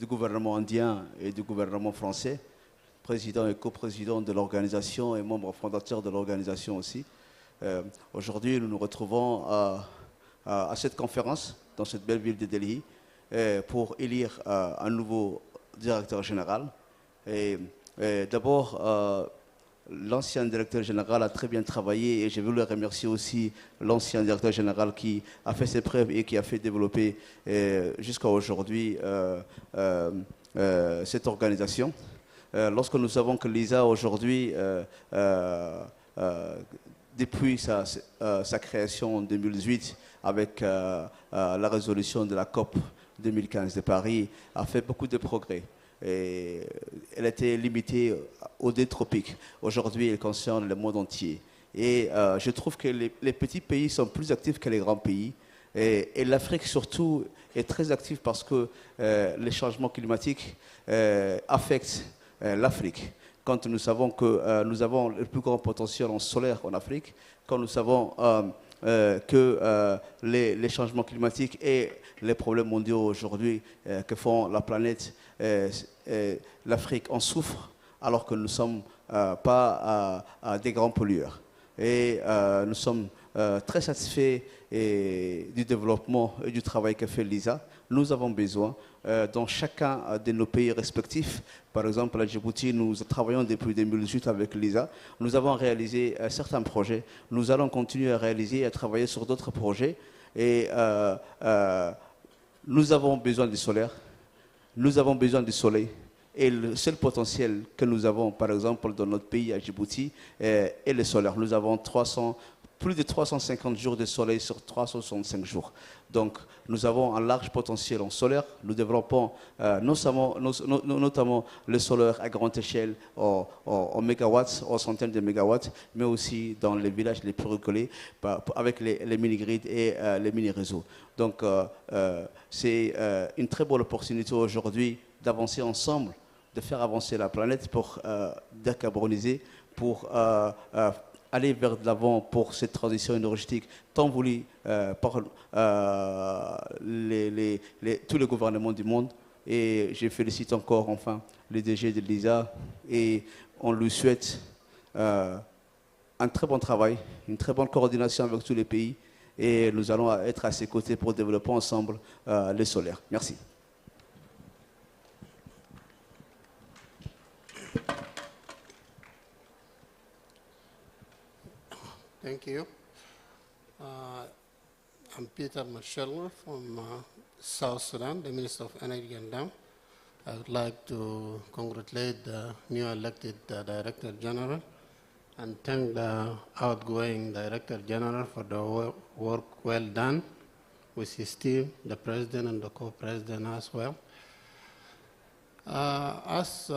gouvernement indien et du gouvernement français, président et coprésident de l'organisation et membre fondateur de l'organisation aussi. Aujourd'hui, nous nous retrouvons à cette conférence dans cette belle ville de Delhi pour élire un nouveau directeur général. Et d'abord, l'ancien directeur général a très bien travaillé et je veux le remercier aussi, l'ancien directeur général qui a fait ses preuves et qui a fait développer jusqu'à aujourd'hui cette organisation. Lorsque nous savons que l'ISA aujourd'hui, depuis sa création en 2018, avec la résolution de la COP 2015 de Paris, a fait beaucoup de progrès. Et elle était limitée aux deux tropiques. Aujourd'hui, elle concerne le monde entier. Et je trouve que les petits pays sont plus actifs que les grands pays. Et l'Afrique, surtout, est très active parce que les changements climatiques affectent l'Afrique. Quand nous savons que nous avons le plus grand potentiel en solaire en Afrique, quand nous savons que les changements climatiques et les problèmes mondiaux aujourd'hui que font la planète, l'Afrique en souffre, alors que nous ne sommes pas des grands pollueurs. Et nous sommes très satisfaits du développement et du travail que fait l'ISA. Nous avons besoin, dans chacun de nos pays respectifs, par exemple à Djibouti, nous travaillons depuis 2018 avec l'ISA. Nous avons réalisé certains projets. Nous allons continuer à réaliser et à travailler sur d'autres projets. Et nous avons besoin du solaire. Nous avons besoin du soleil. Et le seul potentiel que nous avons, par exemple, dans notre pays, à Djibouti, est le solaire. Nous avons plus de 350 jours de soleil sur 365 jours. Donc, nous avons un large potentiel en solaire. Nous développons notamment le solaire à grande échelle, en mégawatts, en centaines de mégawatts, mais aussi dans les villages les plus reculés, avec les mini-grids et les mini-réseaux. Donc, c'est une très bonne opportunité aujourd'hui d'avancer ensemble, de faire avancer la planète pour décarboniser, pour aller vers l'avant pour cette transition énergétique tant voulue par tous les gouvernements du monde. Et je félicite encore enfin le DG de l'ISA et on lui souhaite un très bon travail, une très bonne coordination avec tous les pays et nous allons être à ses côtés pour développer ensemble le solaire. Merci. Thank you. I'm Peter Marshall from South Sudan, the Minister of Energy and Dam. I would like to congratulate the new elected Director General and thank the outgoing Director General for the work well done with his team, the President and the Co-President as well. As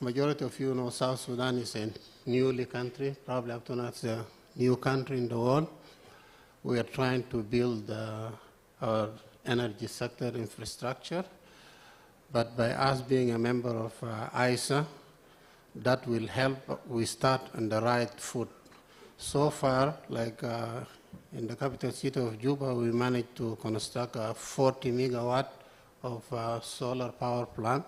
majority of you know, South Sudan is a newly country, probably up to now it's a new country in the world. We are trying to build our energy sector infrastructure, but by us being a member of ISA, that will help we start on the right foot. So far, like in the capital city of Juba, we managed to construct a 40 megawatt of solar power plant,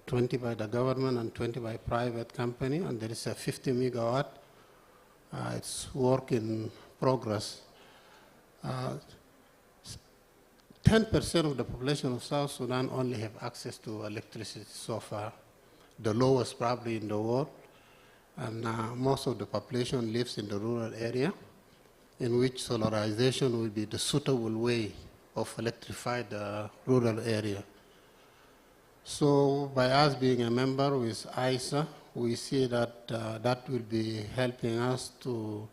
20 by the government and 20 by private company, and there is a 50 megawatt. It's work in progress. 10% of the population of South Sudan only have access to electricity so far, the lowest probably in the world. And most of the population lives in the rural area, in which solarization will be the suitable way of electrify the rural area. So by us being a member with ISA, we see that that will be helping us to,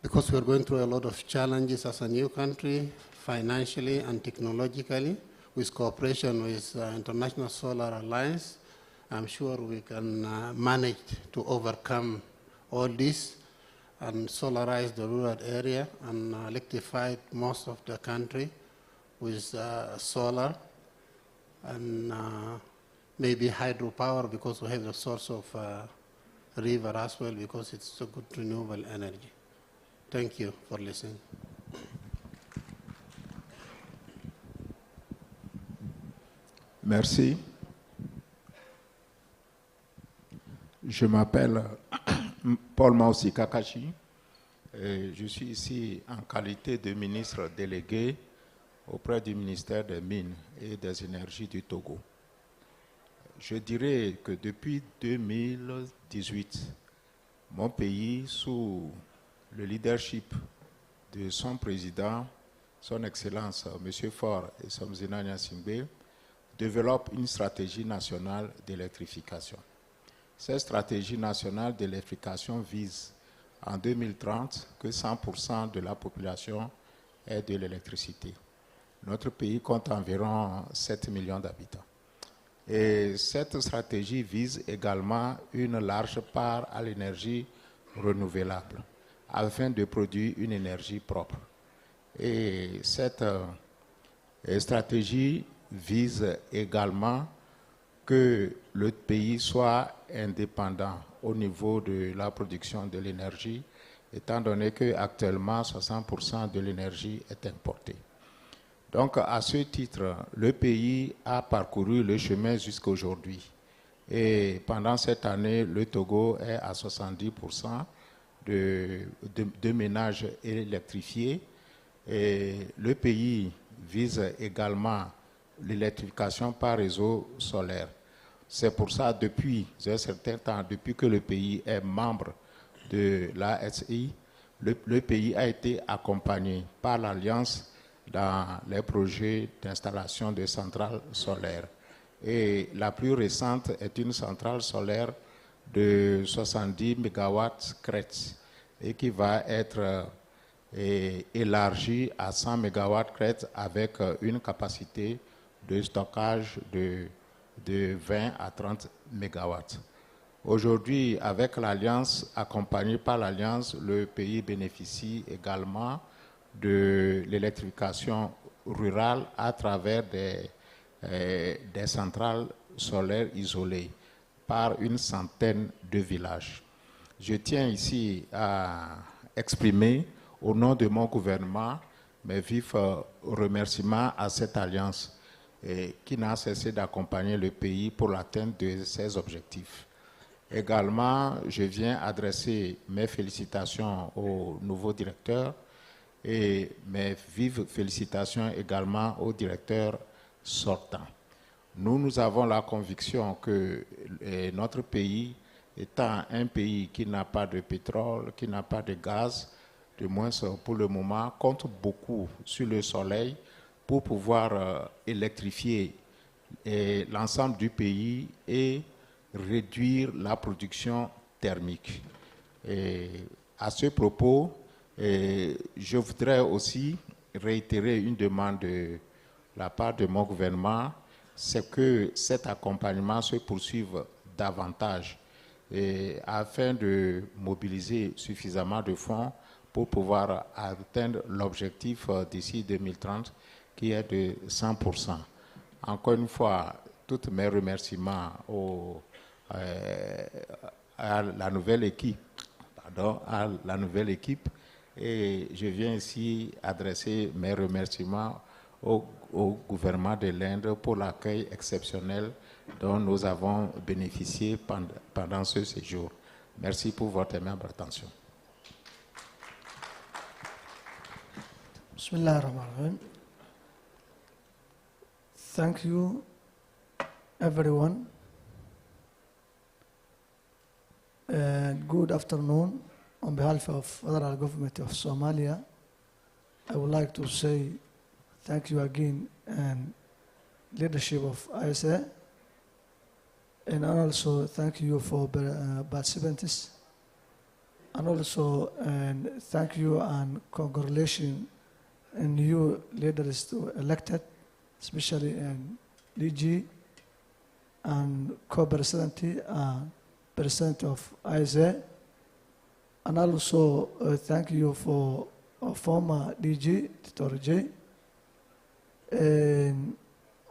because we're going through a lot of challenges as a new country, financially and technologically, with cooperation with International Solar Alliance. I'm sure we can manage to overcome all this and solarize the rural area and electrify most of the country with solar and maybe hydropower, because we have the source of river as well, because it's a good renewable energy. Thank you for listening. Merci. Je m'appelle Paul Mausi Kakashi. Je suis ici en qualité de ministre délégué auprès du ministère des Mines et des Énergies du Togo. Je dirais que depuis 2018, mon pays, sous le leadership de son président, son Excellence M. Faure et Somzina Nyasingbe, développe une stratégie nationale d'électrification. Cette stratégie nationale d'électrification vise en 2030 que 100% de la population ait de l'électricité. Notre pays compte environ 7 millions d'habitants. Et cette stratégie vise également une large part à l'énergie renouvelable afin de produire une énergie propre. Et cette stratégie vise également que le pays soit indépendant au niveau de la production de l'énergie, étant donné qu'actuellement 60% de l'énergie est importée. Donc à ce titre, le pays a parcouru le chemin jusqu'à aujourd'hui. Et pendant cette année, le Togo est à 70% de ménages électrifiés. Et le pays vise également l'électrification par réseau solaire. C'est pour ça, depuis un certain temps, depuis que le pays est membre de l'ASI, le pays a été accompagné par l'Alliance dans les projets d'installation de centrales solaires. Et la plus récente est une centrale solaire de 70 MW crête et qui va être élargie à 100 MW crête avec une capacité de stockage de 20 à 30 MW. Aujourd'hui, avec l'Alliance, accompagné par l'Alliance, le pays bénéficie également de l'électrification rurale à travers des centrales solaires isolées par une centaine de villages. Je tiens ici à exprimer au nom de mon gouvernement mes vifs remerciements à cette alliance qui n'a cessé d'accompagner le pays pour l'atteinte de ses objectifs. Également, je viens adresser mes félicitations au nouveau directeur et mes vives félicitations également au directeur sortant. Nous avons la conviction que notre pays, étant un pays qui n'a pas de pétrole, qui n'a pas de gaz, du moins pour le moment, compte beaucoup sur le soleil pour pouvoir électrifier l'ensemble du pays et réduire la production thermique. Et à ce propos, je voudrais aussi réitérer une demande de la part de mon gouvernement, c'est que cet accompagnement se poursuive davantage afin de mobiliser suffisamment de fonds pour pouvoir atteindre l'objectif d'ici 2030 qui est de 100%. Encore une fois, tous mes remerciements à la nouvelle équipe, et je viens ici adresser mes remerciements au gouvernement de l'Inde pour l'accueil exceptionnel dont nous avons bénéficié pendant ce séjour. Merci pour votre aimable attention. Bismillahirrahmanirrahim. Thank you, everyone. Good afternoon. On behalf of Federal Government of Somalia, I would like to say thank you again and leadership of ISA. And also thank you for participants. And also thank you and congratulations and new leaders to elected, especially in DG and co-president president of ISA. And also thank you for former DG, Titor J. And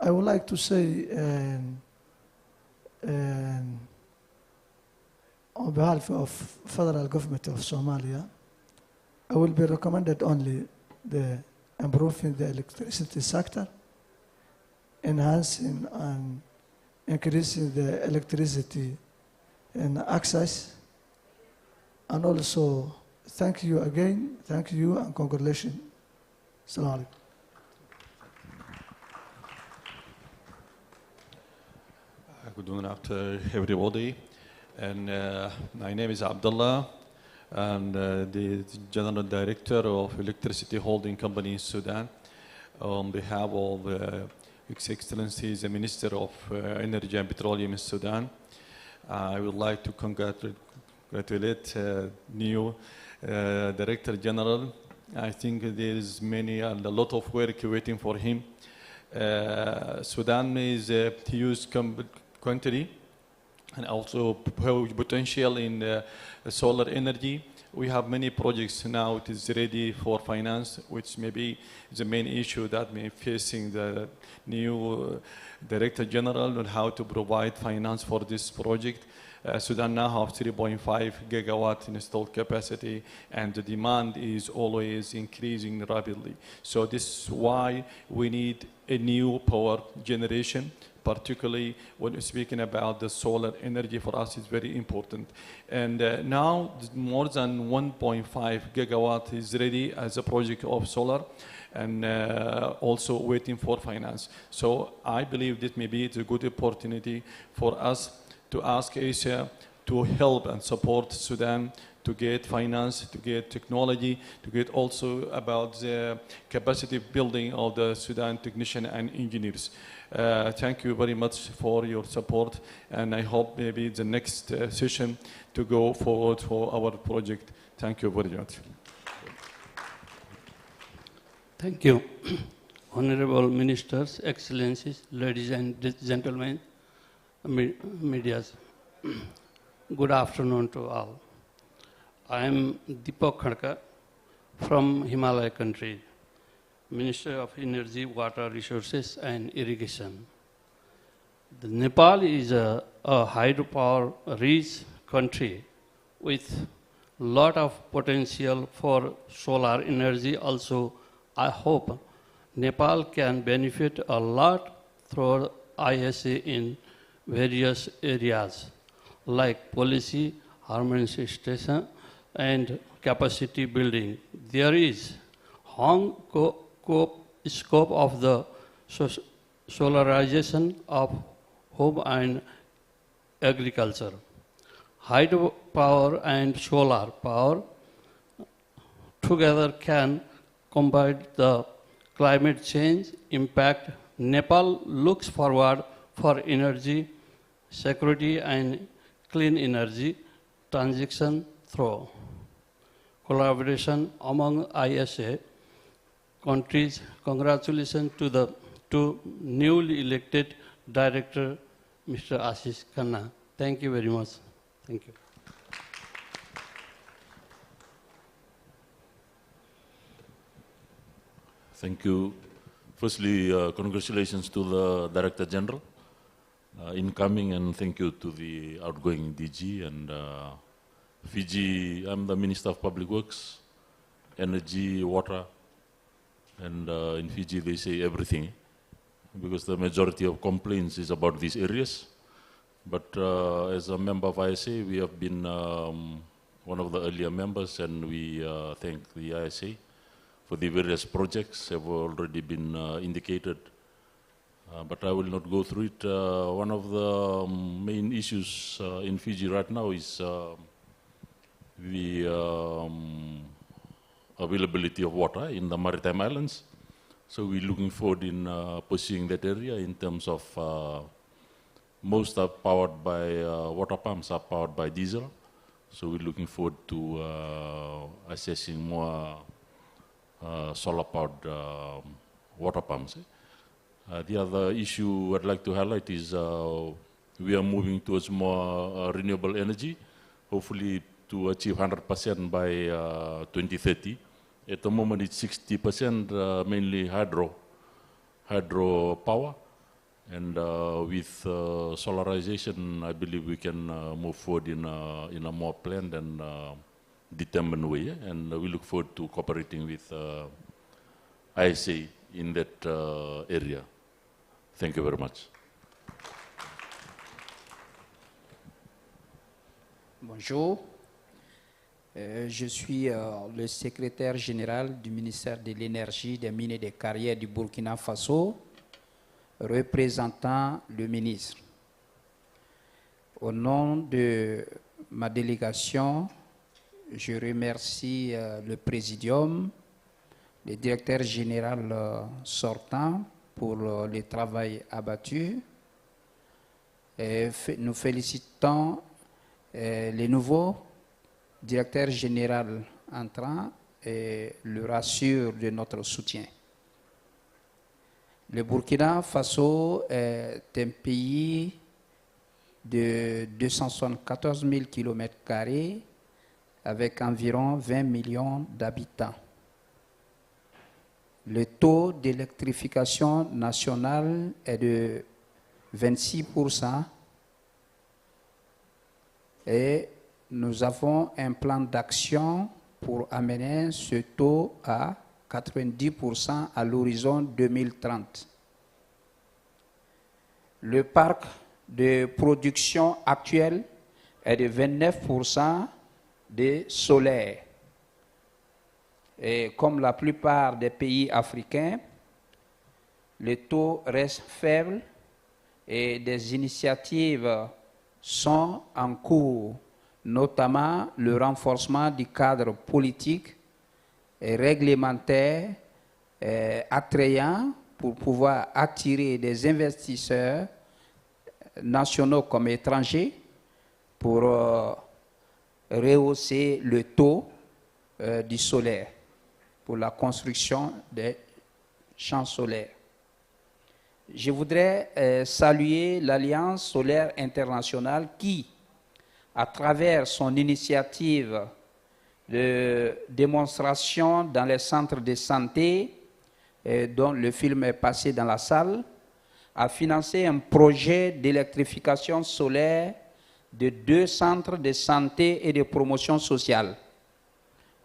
I would like to say on behalf of federal government of Somalia, I will be recommended only the improving the electricity sector, enhancing and increasing the electricity and access, and also thank you again, thank you and congratulations. Assalamu alaikum. Good morning after everybody. And my name is Abdullah, and the General Director of Electricity Holding Company in Sudan. On behalf of His Excellency, the Minister of Energy and Petroleum in Sudan, I would like to congratulate new Director General. I think there is a lot of work waiting for him. Sudan is a huge country and also potential in solar energy. We have many projects now. It is ready for finance, which maybe is the main issue that may facing the new Director General on how to provide finance for this project. Sudan now has 3.5 gigawatt installed capacity, and the demand is always increasing rapidly. So this is why we need a new power generation, particularly when we're speaking about the solar energy. For us, it's very important. And now more than 1.5 gigawatt is ready as a project of solar, and also waiting for finance. So I believe that maybe it's a good opportunity for us to ask Asia to help and support Sudan to get finance, to get technology, to get also about the capacity building of the Sudan technician and engineers. Thank you very much for your support, and I hope maybe the next session to go forward for our project. Thank you very much. Thank you. Honorable Ministers, Excellencies, ladies and gentlemen, medias. Good afternoon to all. I am Deepak Khadka from Himalaya country, Minister of Energy, Water Resources and Irrigation. Nepal is a hydropower rich country with lot of potential for solar energy. Also, I hope Nepal can benefit a lot through ISA in various areas like policy, harmonization, and capacity building. There is high scope of the solarization of home and agriculture. Hydropower and solar power together can combat the climate change impact. Nepal looks forward for energy security and clean energy transition through collaboration among ISA countries. Congratulations to the two newly elected Director, Mr. Ashish Khanna. Thank you very much. Thank you. Thank you. Firstly, congratulations to the Director General, incoming, and thank you to the outgoing DG. And Fiji, I'm the Minister of Public Works, Energy, Water, and in Fiji they say everything, because the majority of complaints is about these areas. But as a member of ISA, we have been one of the earlier members, and we thank the ISA for the various projects have already been indicated. But I will not go through it. One of the main issues in Fiji right now is the availability of water in the maritime islands. So we're looking forward in pursuing that area in terms of most are powered by water pumps are powered by diesel. So we're looking forward to assessing more solar-powered water pumps. The other issue I'd like to highlight is we are moving towards more renewable energy, hopefully to achieve 100% by 2030. At the moment it's 60% mainly hydro power. And with solarization, I believe we can move forward in a more planned and determined way. And we look forward to cooperating with ISA in that area. Thank you very much. Bonjour. Je suis le secrétaire général du ministère de l'Énergie, des Mines et des Carrières du Burkina Faso, représentant le ministre. Au nom de ma délégation, je remercie le Présidium, le directeur général sortant pour le travail abattu. Et nous félicitons les nouveaux directeurs généraux entrants et le rassure de notre soutien. Le Burkina Faso est un pays de 274 000 km² avec environ 20 millions d'habitants. Le taux d'électrification nationale est de 26% et nous avons un plan d'action pour amener ce taux à 90% à l'horizon 2030. Le parc de production actuel est de 29% de solaire. Et comme la plupart des pays africains, le taux reste faible et des initiatives sont en cours, notamment le renforcement du cadre politique et réglementaire attrayant pour pouvoir attirer des investisseurs nationaux comme étrangers pour rehausser le taux du solaire pour la construction des champs solaires. Je voudrais saluer l'Alliance solaire internationale qui, à travers son initiative de démonstration dans les centres de santé, dont le film est passé dans la salle, a financé un projet d'électrification solaire de 2 centres de santé et de promotion sociale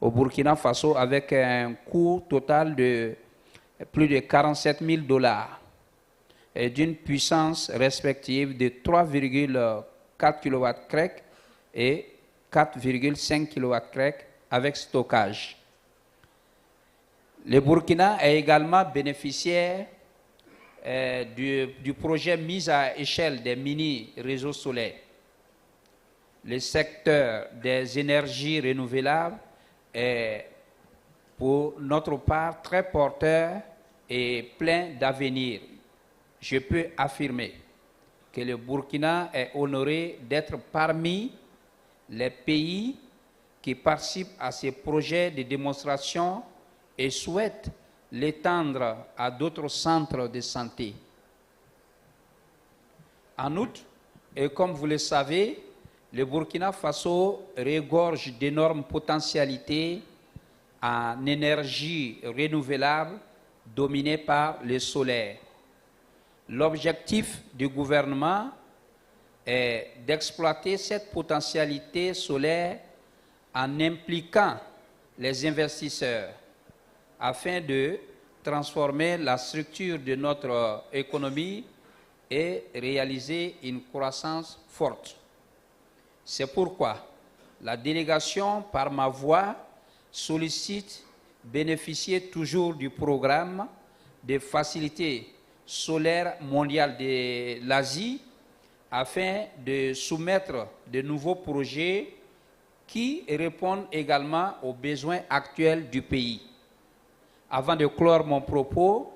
au Burkina Faso avec un coût total de plus de 47 000 $ et d'une puissance respective de 3,4 kW et 4,5 kW avec stockage. Le Burkina est également bénéficiaire du projet mise à échelle des mini-réseaux solaires. Le secteur des énergies renouvelables est pour notre part très porteur et plein d'avenir. Je peux affirmer que le Burkina est honoré d'être parmi les pays qui participent à ces projets de démonstration et souhaite l'étendre à d'autres centres de santé. En outre, et comme vous le savez, le Burkina Faso regorge d'énormes potentialités en énergie renouvelable dominée par le solaire. L'objectif du gouvernement est d'exploiter cette potentialité solaire en impliquant les investisseurs afin de transformer la structure de notre économie et réaliser une croissance forte. C'est pourquoi la délégation, par ma voix, sollicite bénéficier toujours du programme de facilité solaire mondiale de l'Asie afin de soumettre de nouveaux projets qui répondent également aux besoins actuels du pays. Avant de clore mon propos,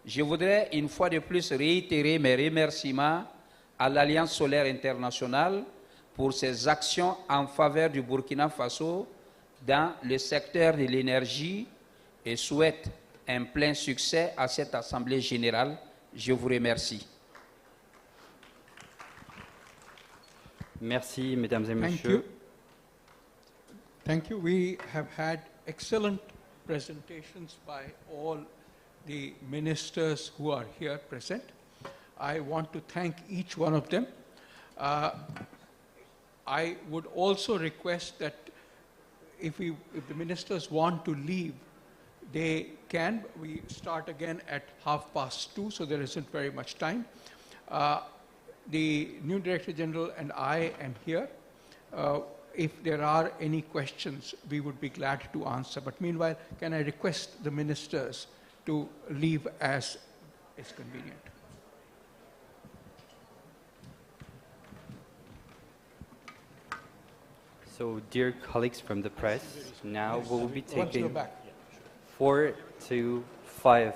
Je voudrais une fois de plus réitérer mes remerciements à l'Alliance solaire internationale pour ses actions en faveur du Burkina Faso dans le secteur de l'énergie et souhaite un plein succès à cette Assemblée générale. Je vous remercie. Merci, mesdames et Thank messieurs. you. Thank you. We have had excellent presentations by all the ministers who are here present. I want to thank each one of them. I would also request that if the ministers want to leave, they can. We start again at 2:30, so there isn't very much time. The new Director General and I am here. If there are any questions, we would be glad to answer. But meanwhile, can I request the ministers to leave as is convenient? So, dear colleagues from the press, now Yes. we'll be Once you're taking back. 4 to 5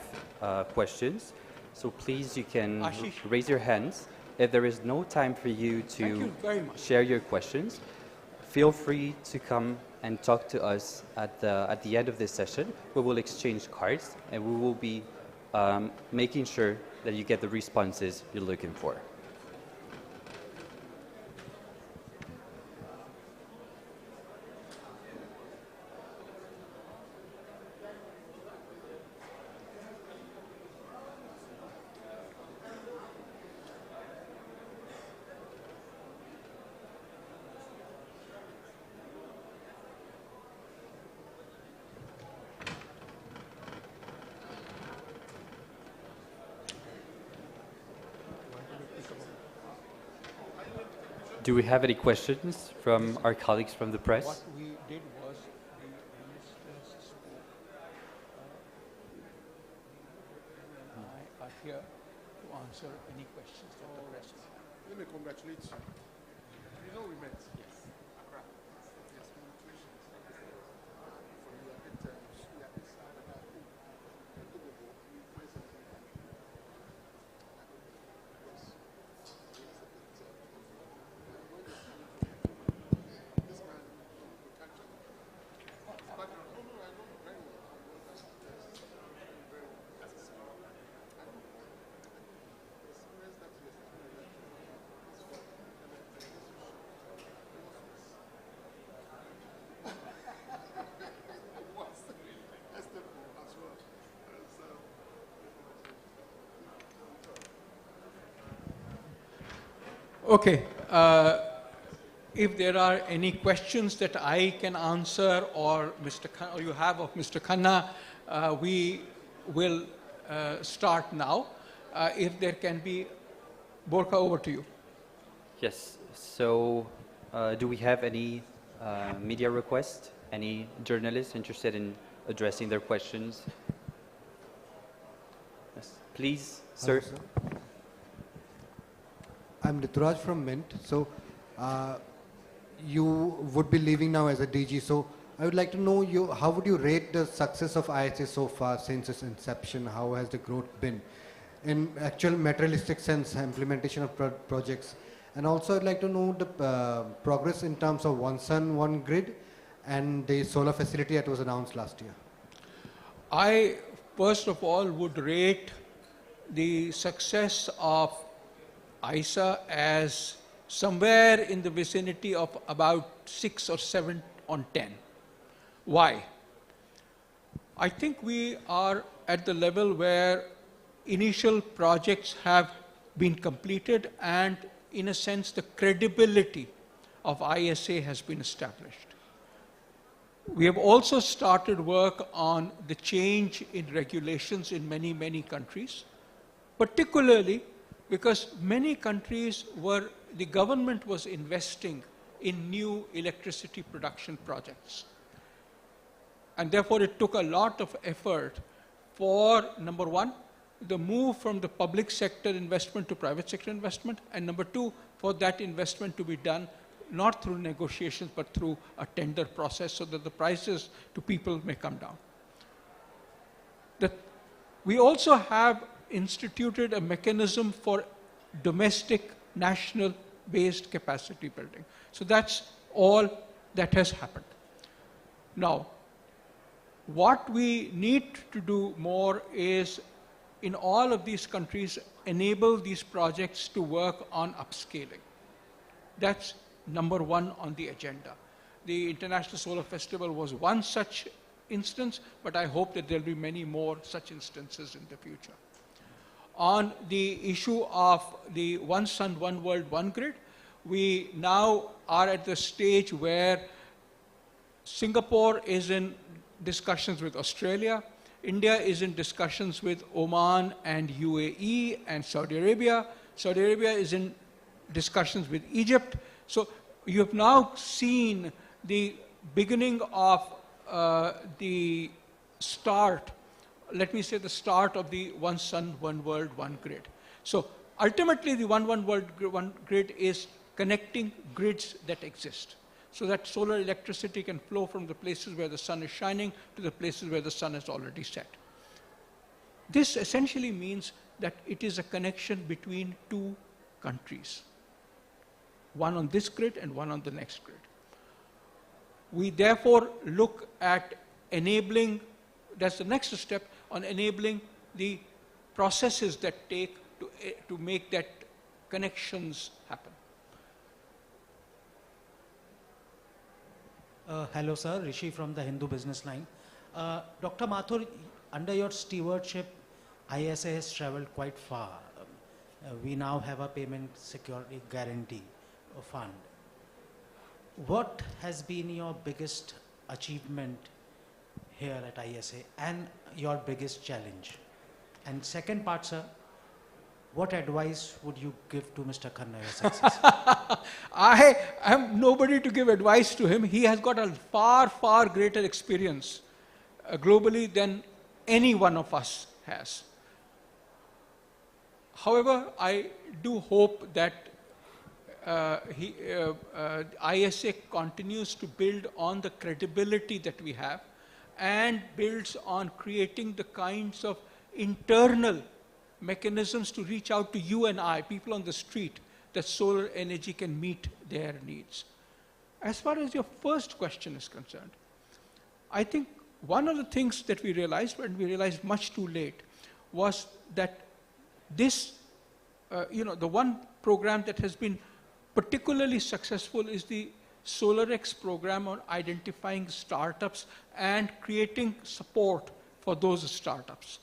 questions. So please, you can Ashish. raise your hands. If there is no time for you Thank you to very much. share your questions, feel free to come and talk to us at the end of this session. We will exchange cards, and we will be making sure that you get the responses you're looking for. Do we have any questions from our colleagues from the press? What we did was the ministers spoke. And I are here to answer any questions that the press may have. Let me congratulate you. You know we met. Yes. Accra. Yes, congratulations. For your midterms, we are excited about you. Okay. If there are any questions that I can answer or or you have of Mr. Khanna, we will start now. If there can be, Borka, over to you. Yes. So, do we have any media requests? Any journalists interested in addressing their questions? Yes. Please, sir. Hello, sir. I'm Rituraj from Mint. So, you would be leaving now as a DG. So, I would like to know how would you rate the success of ISA so far since its inception? How has the growth been in actual materialistic sense, implementation of projects? And also, I'd like to know the progress in terms of one sun, one grid, and the solar facility that was announced last year. I, first of all, would rate the success of ISA as somewhere in the vicinity of about 6 or 7 on 10. Why? I think we are at the level where initial projects have been completed and, in a sense, the credibility of ISA has been established. We have also started work on the change in regulations in many, many countries, particularly because many countries were, the government was investing in new electricity production projects. And therefore, it took a lot of effort for, number one, the move from the public sector investment to private sector investment, and number two, for that investment to be done not through negotiations, but through a tender process so that the prices to people may come down. We also have instituted a mechanism for domestic, national-based capacity building. So that's all that has happened. Now, what we need to do more is, in all of these countries, enable these projects to work on upscaling. That's number one on the agenda. The International Solar Festival was one such instance, but I hope that there'll be many more such instances in the future. On the issue of the One Sun, One World, One Grid, we now are at the stage where Singapore is in discussions with Australia, India is in discussions with Oman and UAE and Saudi Arabia. Saudi Arabia is in discussions with Egypt. So you have now seen the beginning of the start, let me say the start of the One Sun, One World, One Grid. So ultimately the One World, One Grid is connecting grids that exist, so that solar electricity can flow from the places where the sun is shining to the places where the sun has already set. This essentially means that it is a connection between two countries, one on this grid and one on the next grid. We therefore look at enabling, that's the next step, on enabling the processes that take to make that connections happen. Hello sir, Rishi from the Hindu Business Line. Dr. Mathur, under your stewardship, ISA has traveled quite far. We now have a payment security guarantee fund. What has been your biggest achievement here at ISA and your biggest challenge? And second part, sir, what advice would you give to Mr. Khanna, your successor? I am nobody to give advice to him. He has got a far, far greater experience globally than any one of us has. However, I do hope that ISA continues to build on the credibility that we have and builds on creating the kinds of internal mechanisms to reach out to you and I, people on the street, that solar energy can meet their needs. As far as your first question is concerned, I think one of the things that we realized, but we realized much too late, was that this, the one program that has been particularly successful is the SolarX program on identifying startups and creating support for those startups.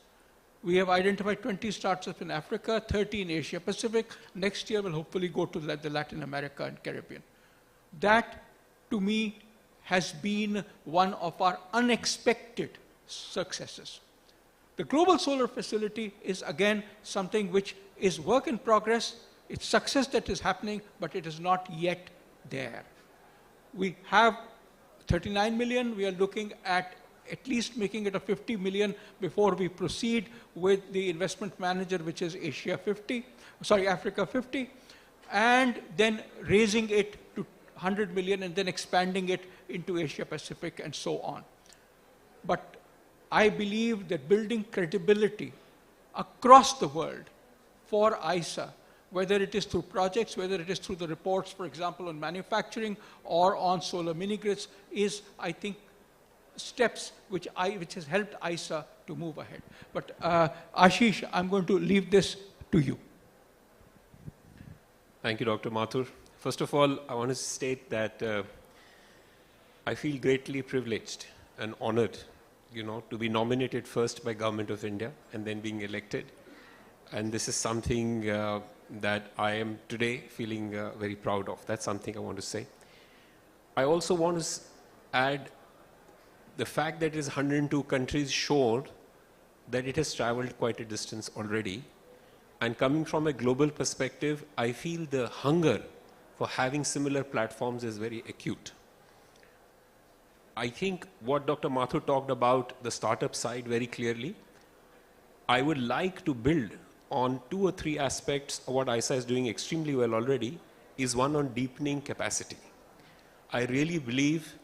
We have identified 20 startups in Africa, 30 in Asia Pacific. Next year we'll hopefully go to the Latin America and Caribbean. That, to me, has been one of our unexpected successes. The Global Solar Facility is again something which is work in progress. It's success that is happening, but it is not yet there. We have 39 million. We are looking at least making it a 50 million before we proceed with the investment manager, which is Africa 50, and then raising it to 100 million and then expanding it into Asia Pacific and so on. But I believe that building credibility across the world for ISA, whether it is through projects, whether it is through the reports, for example, on manufacturing or on solar mini-grids, is, I think, steps which has helped ISA to move ahead. But Ashish, I'm going to leave this to you. Thank you, Dr. Mathur. First of all, I want to state that I feel greatly privileged and honored, to be nominated first by Government of India and then being elected. And this is something that I am today feeling very proud of. That's something I want to say. I also want to add the fact that it is 102 countries showed that it has traveled quite a distance already. And coming from a global perspective, I feel the hunger for having similar platforms is very acute. I think what Dr. Mathur talked about, the startup side very clearly, I would like to build on 2 or 3 aspects of what ISA is doing extremely well already, is one on deepening capacity. I really believe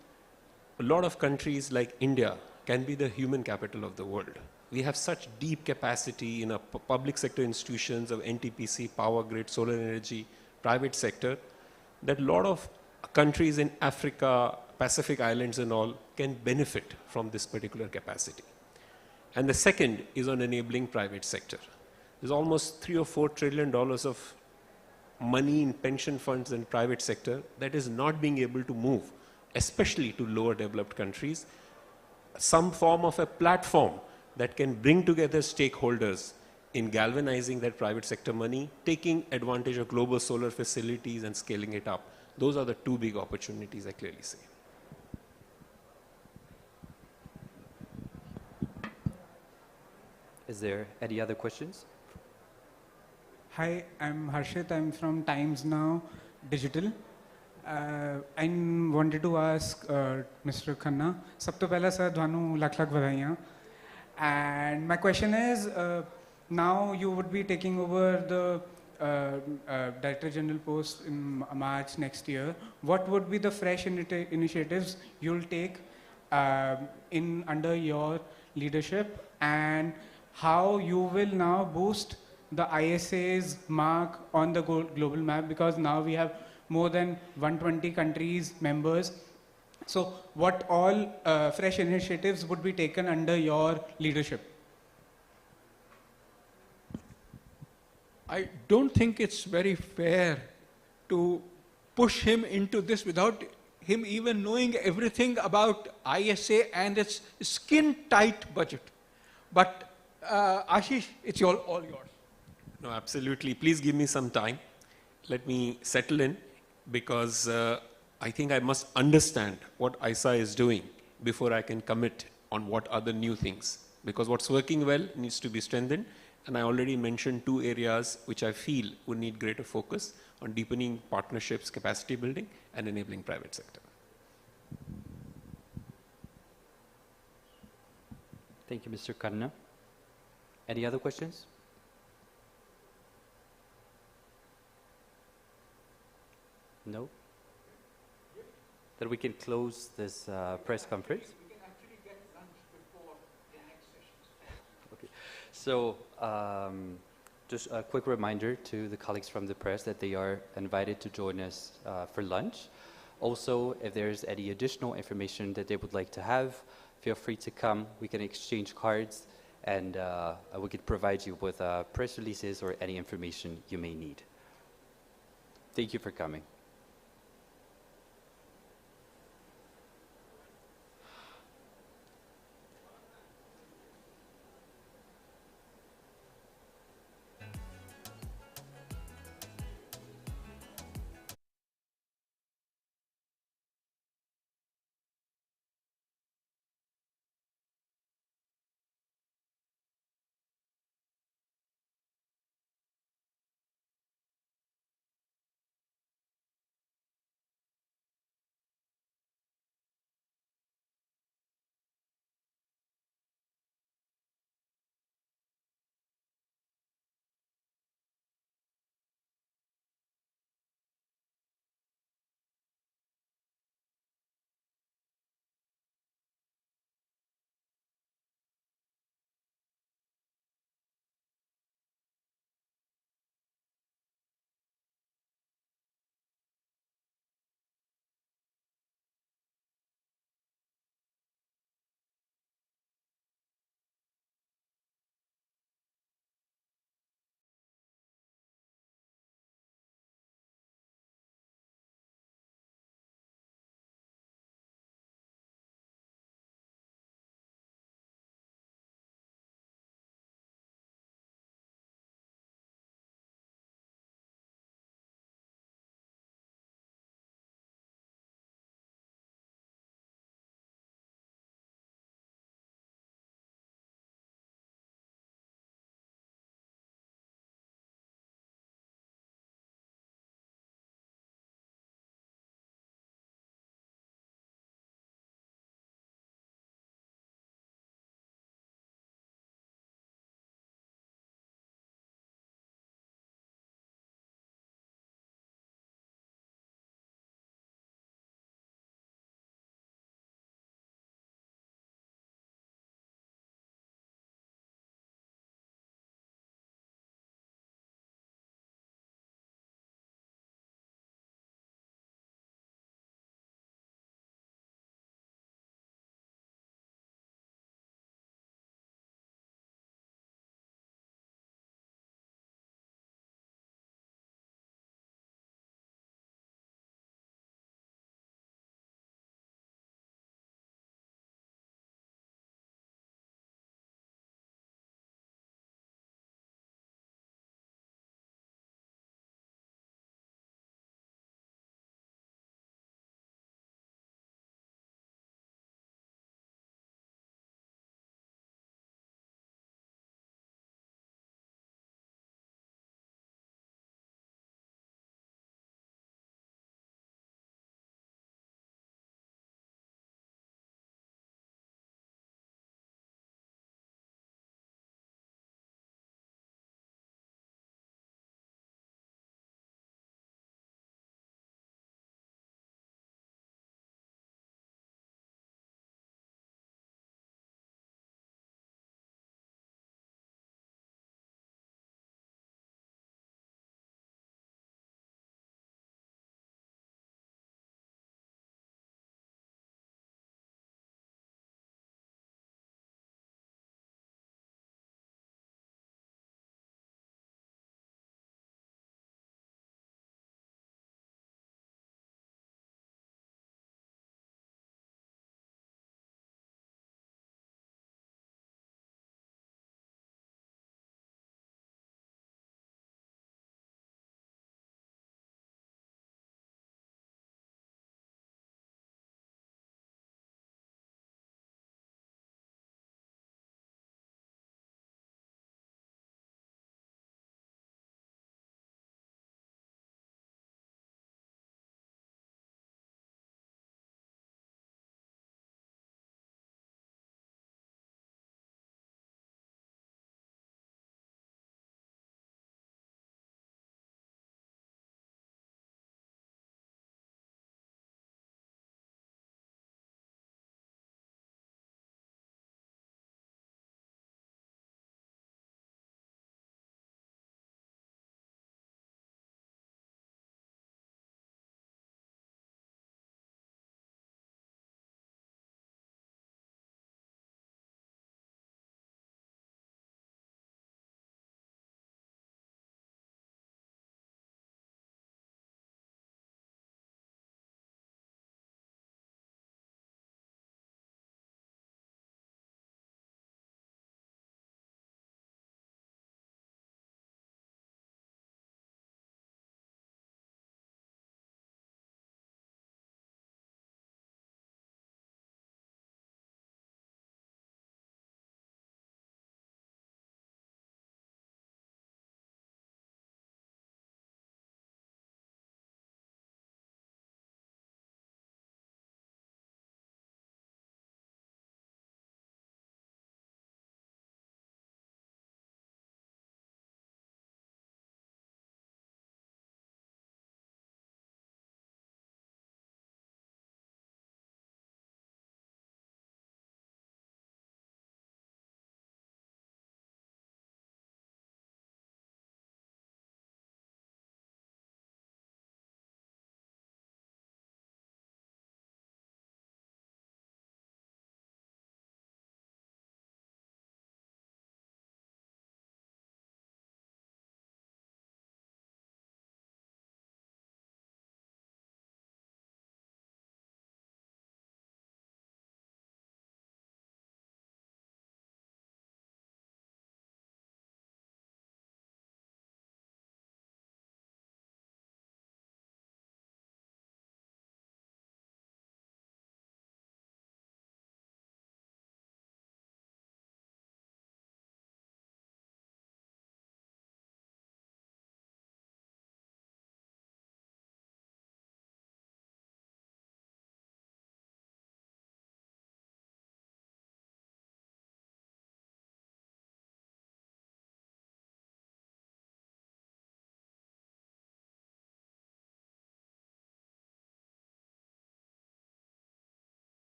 a lot of countries like India can be the human capital of the world. We have such deep capacity in our public sector institutions of NTPC, power grid, solar energy, private sector, that a lot of countries in Africa, Pacific Islands and all can benefit from this particular capacity. And the second is on enabling private sector. There's almost $3 or $4 trillion of money in pension funds and private sector that is not being able to move, especially to lower developed countries. Some form of a platform that can bring together stakeholders in galvanizing that private sector money, taking advantage of global solar facilities and scaling it up. Those are the two big opportunities I clearly see. Is there any other questions? Hi, I'm Harshit. I'm from Times Now Digital. I wanted to ask Mr. Khanna, sab to pehla sir dhanu lakh badhaiyan. And my question is, now you would be taking over the Director General post in March next year. What would be the fresh initiatives you'll take under your leadership, and how you will now boost the ISA's mark on the global map, because now we have more than 120 countries members. So what all fresh initiatives would be taken under your leadership? I don't think it's very fair to push him into this without him even knowing everything about ISA and its skin-tight budget. But Ashish, it's all yours. No, absolutely. Please give me some time. Let me settle in, because I think I must understand what ISA is doing before I can commit on what other new things. Because what's working well needs to be strengthened. And I already mentioned two areas which I feel would need greater focus on: deepening partnerships, capacity building, and enabling private sector. Thank you, Mr. Khanna. Any other questions? No? Then we can close this press conference. We can actually get lunch before the next sessions. Okay. So, just a quick reminder to the colleagues from the press that they are invited to join us for lunch. Also, if there's any additional information that they would like to have, feel free to come. We can exchange cards, and we could provide you with press releases or any information you may need. Thank you for coming.